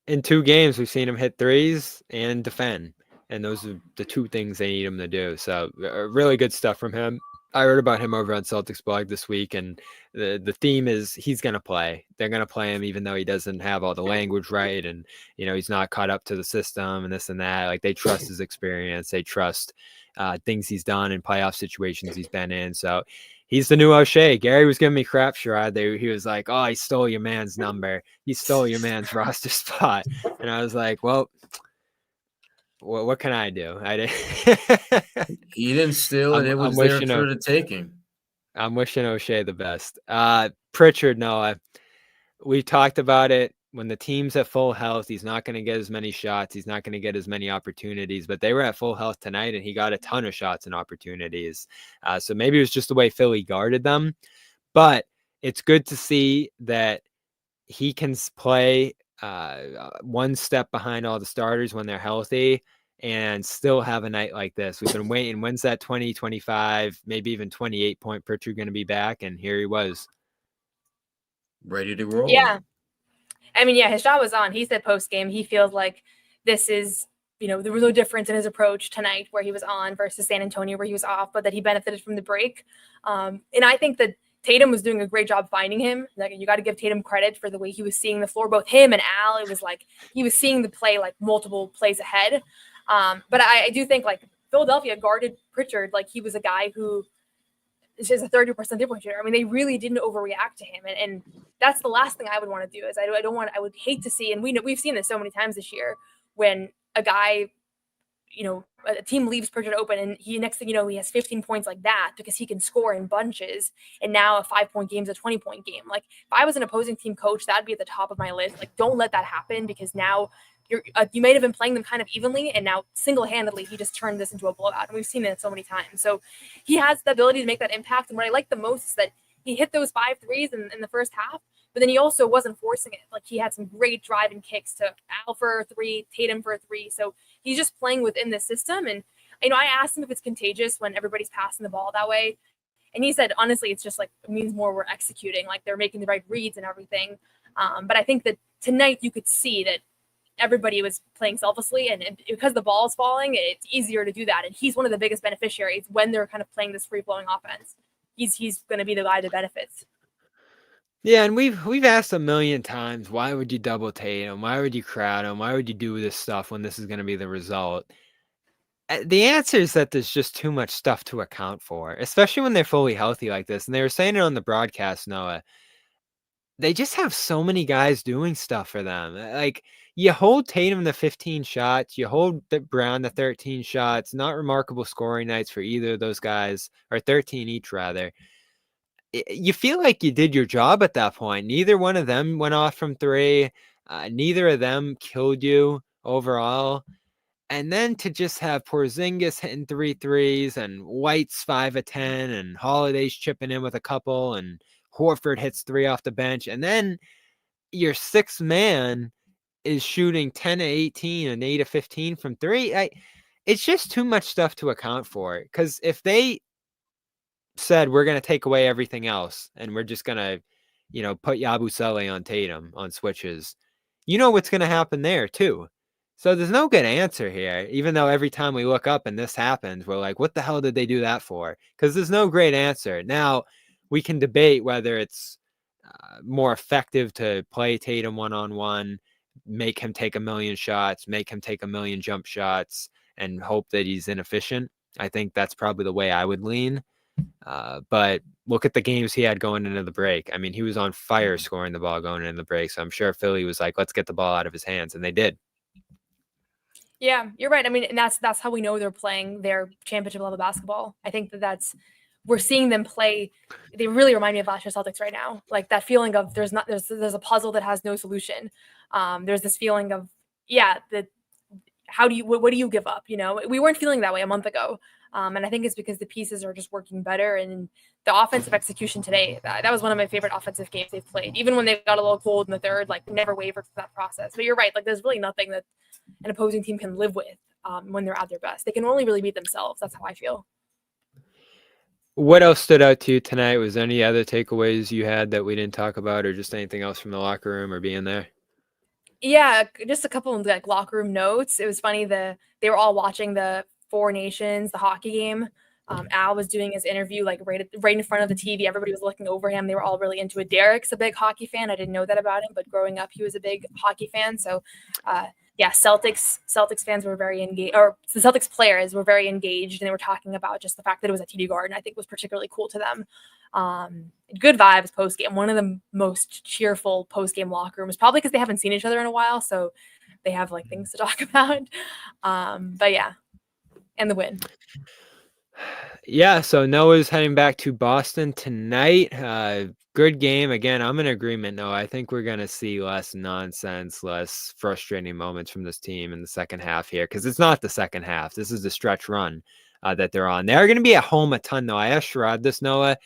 C: In 2 games, we've seen him hit threes and defend. And those are the 2 things they need him to do. So really good stuff from him. I heard about him over on Celtics blog this week, and the theme is he's going to play. They're going to play him even though he doesn't have all the language right, and he's not caught up to the system and this and that. Like they trust his experience. They trust things he's done in playoff situations he's been in. So he's the new O'Shea. Gary was giving me crap, Sherrod. He was like, "Oh, he stole your man's number. He stole your man's roster spot." And I was like, "Well, what can I do?"
B: He didn't steal it. It was there for the taking.
C: I'm wishing O'Shea the best. Pritchard, Noah, we talked about it. When the team's at full health, he's not going to get as many shots. He's not going to get as many opportunities. But they were at full health tonight, and he got a ton of shots and opportunities. So maybe it was just the way Philly guarded them. But it's good to see that he can play one step behind all the starters when they're healthy and still have a night like this. We've been waiting. When's that 20, 25, maybe even 28 point Pritchard going to be back? And here he was.
B: Ready to roll.
D: Yeah. I mean, his shot was on. He said post-game he feels like this is, there was no difference in his approach tonight where he was on versus San Antonio where he was off, but that he benefited from the break. And I think that Tatum was doing a great job finding him. Like, you got to give Tatum credit for the way he was seeing the floor. Both him and Al, it was like he was seeing the play like multiple plays ahead. But I do think like Philadelphia guarded Pritchard like he was a guy who is just a 30% three-point shooter. I mean, they really didn't overreact to him, and that's the last thing I would want to do. Is I would hate to see, and we've seen this so many times this year when a guy, a team leaves Pritchard open, and next thing you know, he has 15 points like that because he can score in bunches. And now a 5-point game is a 20-point game. Like if I was an opposing team coach, that'd be at the top of my list. Like, don't let that happen, because now you might have been playing them kind of evenly, and now single-handedly he just turned this into a blowout. And we've seen it so many times. So he has the ability to make that impact. And what I like the most is that he hit those 5 threes in the first half, but then he also wasn't forcing it. Like, he had some great driving kicks to Al for a 3, Tatum for a 3. So he's just playing within the system. And, I asked him if it's contagious when everybody's passing the ball that way. And he said, honestly, it's just like, it means more we're executing, like they're making the right reads and everything. But I think that tonight you could see that everybody was playing selflessly, and because the ball is falling, it's easier to do that. And he's one of the biggest beneficiaries when they're kind of playing this free-flowing offense. He's going to be the guy that benefits.
C: Yeah, and we've asked a million times, why would you double Tatum? Why would you crowd him? Why would you do this stuff when this is going to be the result? The answer is that there's just too much stuff to account for, especially when they're fully healthy like this. And they were saying it on the broadcast, Noah. They just have so many guys doing stuff for them. Like, you hold Tatum to 15 shots, you hold Brown to 13 shots, not remarkable scoring nights for either of those guys, or 13 each rather. You feel like you did your job at that point. Neither one of them went off from 3. Neither of them killed you overall. And then to just have Porzingis hitting 3 threes and White's 5 of 10 and Holiday's chipping in with a couple and Horford hits 3 off the bench. And then your 6th man is shooting 10 of 18 and 8 of 15 from 3. It's just too much stuff to account for. Because if they said, we're going to take away everything else and we're just going to, put Yabusele on Tatum on switches, what's going to happen there too. So there's no good answer here, even though every time we look up and this happens, we're like, what the hell did they do that for? Because there's no great answer. Now, we can debate whether it's more effective to play Tatum one-on-one, make him take 1,000,000 shots, make him take 1,000,000 jump shots, and hope that he's inefficient. I think that's probably the way I would lean. But look at the games he had going into the break. I mean, he was on fire scoring the ball going into the break. So I'm sure Philly was like, let's get the ball out of his hands. And they did.
D: Yeah, you're right. I mean, and that's how we know they're playing their championship level basketball. I think that's we're seeing them play. They really remind me of last year's Celtics right now. Like that feeling of there's a puzzle that has no solution. There's this feeling of that. What do you give up? We weren't feeling that way a month ago. And I think it's because the pieces are just working better. And the offensive execution today, that was one of my favorite offensive games they've played. Even when they got a little cold in the third, like never wavered through that process. But you're right. Like there's really nothing that an opposing team can live with when they're at their best. They can only really beat themselves. That's how I feel.
C: What else stood out to you tonight? Was there any other takeaways you had that we didn't talk about, or just anything else from the locker room or being there?
D: Yeah, just a couple of like locker room notes. It was funny they were all watching the Four Nations, the hockey game. Al was doing his interview like right in front of the TV. Everybody was looking over him. They were all really into it. Derek's a big hockey fan. I didn't know that about him, but growing up, he was a big hockey fan. So, Celtics fans were very engaged, or the Celtics players were very engaged, and they were talking about just the fact that it was at TD Garden. I think was particularly cool to them. Good vibes post game. One of the most cheerful post game locker rooms, probably because they haven't seen each other in a while, so they have like things to talk about. But yeah, and the win.
C: Yeah, so Noah's heading back to Boston tonight. Good game. Again, I'm in agreement, Noah. I think we're going to see less nonsense, less frustrating moments from this team in the second half here, because it's not the second half. This is the stretch run that they're on. They're going to be at home a ton, though. I asked Sherrod this, Noah.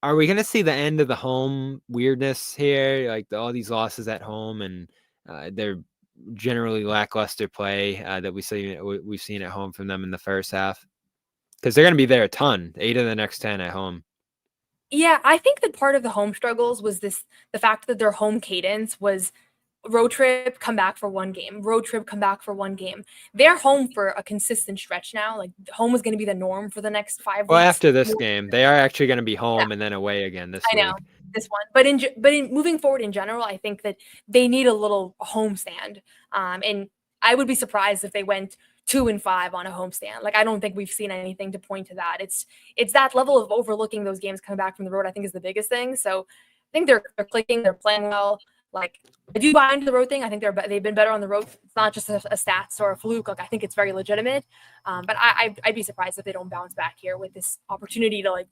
C: Are we going to see the end of the home weirdness here? Like all these losses at home and they're generally lackluster play that we've seen at home from them in the first half? Because they're going to be there a ton, 8 of the next 10 at home.
D: Yeah, I think that part of the home struggles was the fact that their home cadence was road trip, come back for one game, road trip, come back for one game. They're home for a consistent stretch now. Like home is going to be the norm for the next 5 weeks.
C: Well, after this game, they are actually going to be home and then away again this week.
D: I know this one, but in moving forward in general, I think that they need a little homestand. And I would be surprised if they went 2-5 on a homestand. Like I don't think we've seen anything to point to that. It's that level of overlooking those games coming back from the road, I think is the biggest thing. So I think they're clicking, they're playing well. Like I do buy into the road thing. I think they've been better on the road. It's not just a stats or a fluke. Like I think it's very legitimate. But I'd be surprised if they don't bounce back here with this opportunity to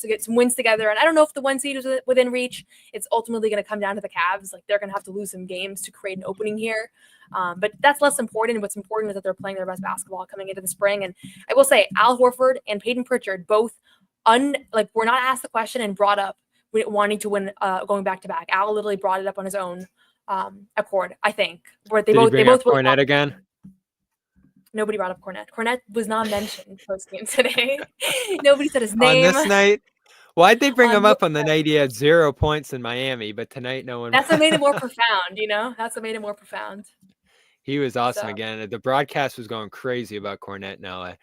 D: get some wins together. And I don't know if the 1 seed is within reach. It's ultimately going to come down to the Cavs. Like they're going to have to lose some games to create an opening here. But that's less important. What's important is that they're playing their best basketball coming into the spring. And I will say Al Horford and Payton Pritchard both were not asked the question and brought up wanting to win going back to back. Al literally brought it up on his own accord, I think. Where they both
C: Kornet again.
D: Nobody brought up Kornet. Kornet was not mentioned post game today. Nobody said his name
C: on this night. Why'd they bring him up on the night he had 0 points in Miami, but tonight no one?
D: That's what made it more profound. That's what made it more profound.
C: He was awesome again. The broadcast was going crazy about Kornet now,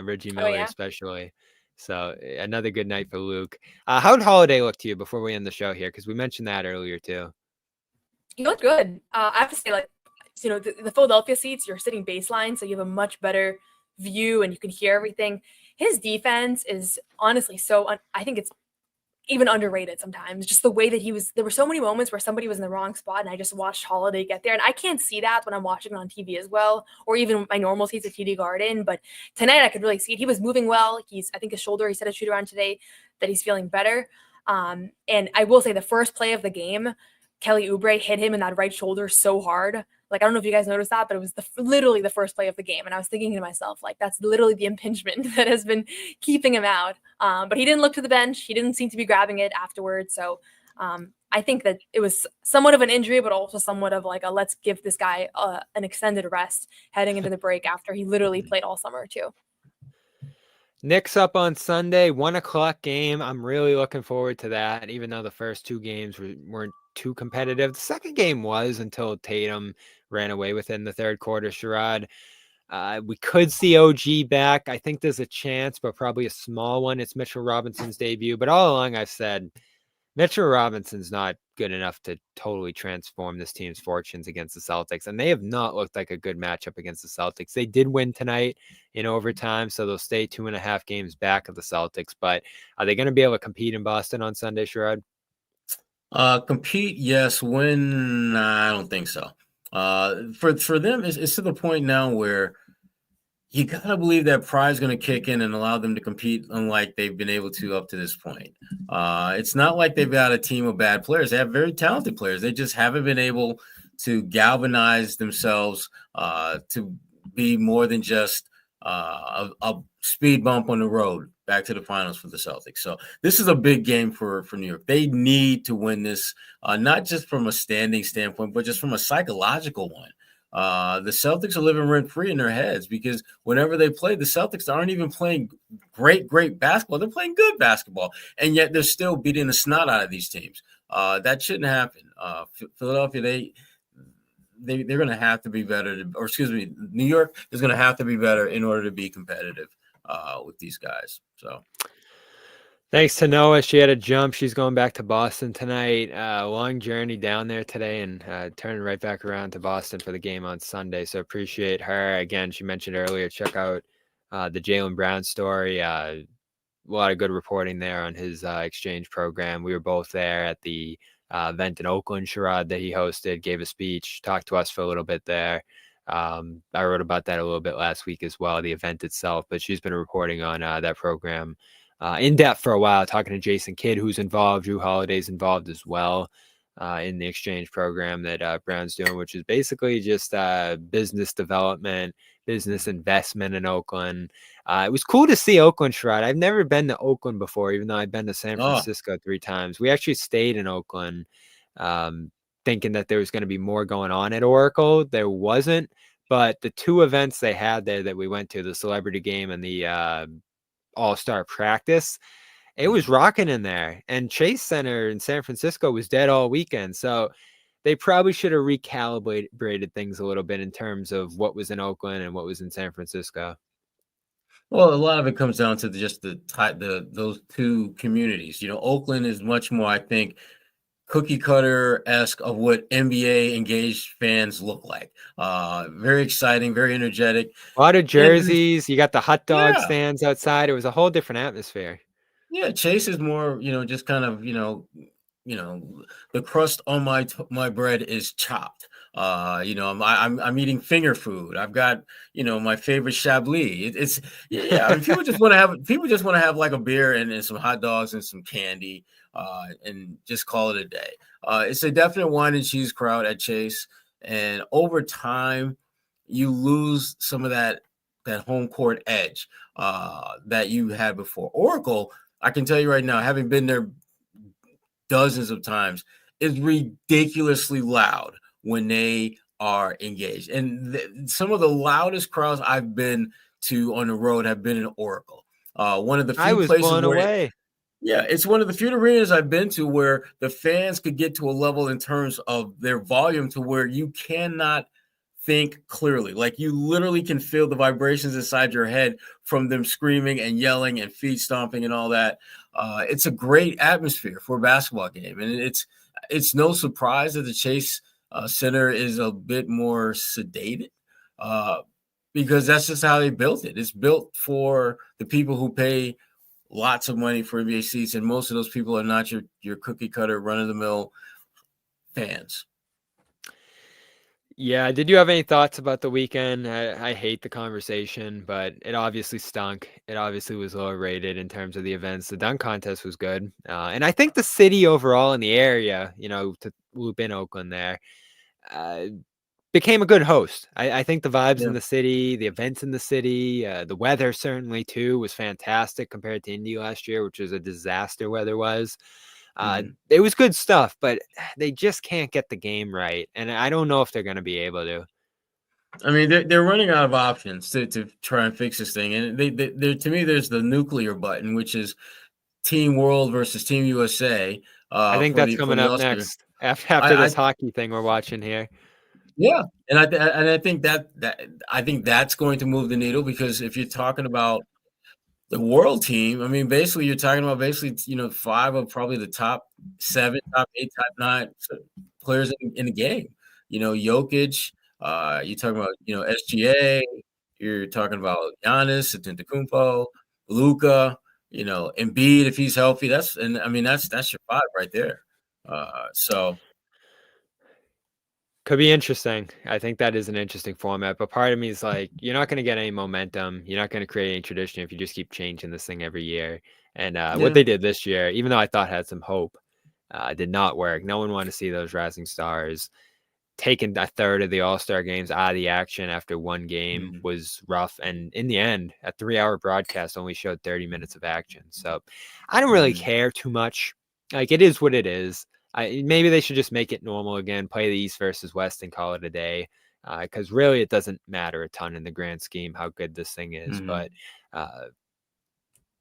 C: Reggie Miller especially. So another good night for Luke. How'd Holiday look to you before we end the show here? Because we mentioned that earlier too.
D: He looked good. I have to say, the Philadelphia seats, you're sitting baseline, so you have a much better view and you can hear everything. His defense is honestly I think it's even underrated sometimes. Just the way that there were so many moments where somebody was in the wrong spot and I just watched Holiday get there. And I can't see that when I'm watching it on TV as well, or even my normal seats at TD Garden. But tonight I could really see it. He was moving well. I think his shoulder, he said a shoot around today that he's feeling better. And I will say the first play of the game, Kelly Oubre hit him in that right shoulder so hard. Like, I don't know if you guys noticed that, but it was literally the first play of the game. And I was thinking to myself, that's literally the impingement that has been keeping him out. But he didn't look to the bench. He didn't seem to be grabbing it afterwards. So I think that it was somewhat of an injury, but also somewhat of let's give this guy an extended rest heading into the break after he literally played all summer too.
C: Knicks up on Sunday, 1:00 game. I'm really looking forward to that, even though the first two games weren't too competitive. The second game was until Tatum ran away with it in the third quarter, Sherrod. We could see OG back. I think there's a chance, but probably a small one. It's Mitchell Robinson's debut. But all along I've said Mitchell Robinson's not good enough to totally transform this team's fortunes against the Celtics, and they have not looked like a good matchup against the Celtics. They did win tonight in overtime, so they'll stay 2.5 games back of the Celtics, but are they going to be able to compete in Boston on Sunday, Sherrod?
B: Compete, yes. Win, nah, I don't think so. For them, it's to the point now where you gotta believe that pride's going to kick in and allow them to compete, unlike they've been able to up to this point. It's not like they've got a team of bad players; they have very talented players. They just haven't been able to galvanize themselves to be more than just a speed bump on the road back to the finals for the Celtics. So this is a big game for New York. They need to win this, not just from a standing standpoint, but just from a psychological one. The Celtics are living rent-free in their heads because whenever they play, the Celtics aren't even playing great basketball. They're playing good basketball, and yet they're still beating the snot out of these teams. That shouldn't happen. Philadelphia, they're going to have to be better. New York is going to have to be better in order to be competitive with these guys. So.
C: Thanks to Noah. She had a jump. She's going back to Boston tonight. Long journey down there today and turning right back around to Boston for the game on Sunday. So appreciate her. Again, she mentioned earlier, check out the Jaylen Brown story. A lot of good reporting there on his exchange program. We were both there at the event in Oakland, Sherrod, that he hosted, gave a speech, talked to us for a little bit there. I wrote about that a little bit last week as well, the event itself, but she's been reporting on that program in depth for a while, talking to Jason Kidd, who's involved. Jrue Holiday's involved as well in the exchange program that Brown's doing, which is basically just business development, business investment in Oakland. It was cool to see Oakland, Sherrod. I've never been to Oakland before, even though I've been to San Francisco 3 times. We actually stayed in Oakland thinking that there was going to be more going on at Oracle. There wasn't, but the 2 events they had there that we went to, the celebrity game and the all-star practice, it was rocking in there. And Chase Center in San Francisco was dead all weekend. So they probably should have recalibrated things a little bit in terms of what was in Oakland and what was in San Francisco.
B: Well, a lot of it comes down to just those 2 communities. You know, Oakland is much more, I think, cookie cutter-esque of what NBA engaged fans look like. Very exciting, very energetic.
C: A lot of jerseys. You got the hot dog stands outside. It was a whole different atmosphere.
B: Yeah, Chase is more, just kind of, the crust on my bread is chopped. I'm eating finger food. I've got, my favorite Chablis. People just want to have like a beer and some hot dogs and some candy. And just call it a day. It's a definite wine and cheese crowd at Chase, and over time, you lose some of that home court edge that you had before. Oracle, I can tell you right now, having been there dozens of times, is ridiculously loud when they are engaged, and some of the loudest crowds I've been to on the road have been in Oracle. One of the few places
C: blown away.
B: Yeah, it's one of the few arenas I've been to where the fans could get to a level in terms of their volume to where you cannot think clearly. Like you literally can feel the vibrations inside your head from them screaming and yelling and feet stomping and all that. It's a great atmosphere for a basketball game. And it's no surprise that the Chase Center is a bit more sedated because that's just how they built it. It's built for the people who pay lots of money for NBA seats, and most of those people are not your cookie cutter run-of-the-mill fans.
C: Yeah, did you have any thoughts about the weekend? I hate the conversation, but it obviously stunk. It obviously was lower rated in terms of the events. The dunk contest was good. And I think the city overall in the area, to loop in Oakland there, became a good host. I think the vibes in the city, the events in the city, the weather certainly too was fantastic compared to Indy last year, which was a disaster weather was. It was good stuff, but they just can't get the game right. And I don't know if they're going to be able to.
B: I mean, they're running out of options to try and fix this thing. And they to me, there's the nuclear button, which is Team World versus Team USA.
C: I think that's coming up next after this hockey thing we're watching here.
B: Yeah, and I think that's going to move the needle, because if you're talking about the world team, I mean, basically you're talking about 5 of probably the top 7, top 8, top 9 players in the game. Jokic. You're talking about SGA. You're talking about Giannis Antetokounmpo, Luka. Embiid if he's healthy. That's your 5 right there. So.
C: Could be interesting. I think that is an interesting format, but part of me is like, you're not going to get any momentum. You're not going to create any tradition if you just keep changing this thing every year. And what they did this year, even though I thought had some hope, did not work. No one wanted to see those rising stars. Taking a third of the All-Star games out of the action after one game was rough. And in the end, a 3-hour broadcast only showed 30 minutes of action. So I don't really care too much. Like, it is what it is. Maybe they should just make it normal again, play the East versus West and call it a day, because really it doesn't matter a ton in the grand scheme how good this thing is. But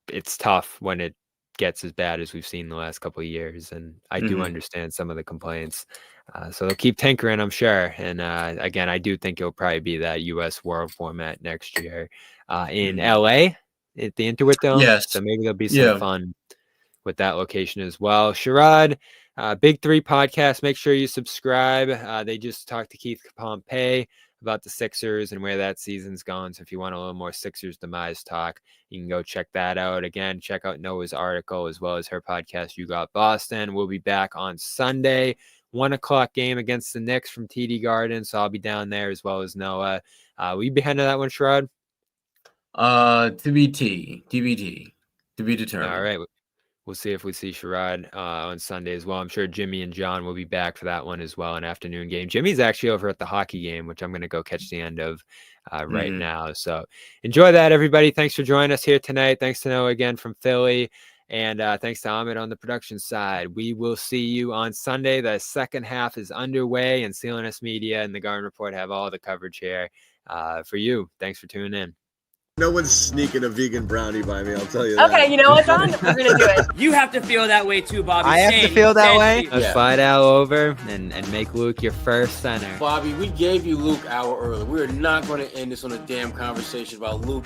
C: it's tough when it gets as bad as we've seen the last couple of years, and I do understand some of the complaints. So they'll keep tinkering, I'm sure. And again, I do think it'll probably be that U.S. World format next year in L.A. at the Intuit Dome.
B: Yes.
C: So maybe there'll be some fun with that location as well. Sherrod, Big 3 podcast. Make sure you subscribe. They just talked to Keith Pompey about the Sixers and where that season's gone. So if you want a little more Sixers demise talk, you can go check that out. Again, check out Noah's article as well as her podcast, You Got Boston. We'll be back on Sunday, 1:00 game against the Knicks from TD Garden. So I'll be down there as well as Noah. Will you be heading to that one, Sherrod?
B: TBT, to be determined.
C: All right. We'll see if we see Sherrod on Sunday as well. I'm sure Jimmy and John will be back for that one as well, an afternoon game. Jimmy's actually over at the hockey game, which I'm going to go catch the end of right now. So enjoy that, everybody. Thanks for joining us here tonight. Thanks to Noah again from Philly. And thanks to Ahmed on the production side. We will see you on Sunday. The second half is underway, and CLNS Media and the Garden Report have all the coverage here for you. Thanks for tuning in.
E: No one's sneaking a vegan brownie by me, I'll tell you that.
D: Okay, you know what, John? We're going to do it.
F: You have to feel that way too, Bobby.
C: I have to feel that way? Let's fly out over and make Luke your first center.
B: Bobby, we gave you Luke an hour early. We're not going to end this on a damn conversation about Luke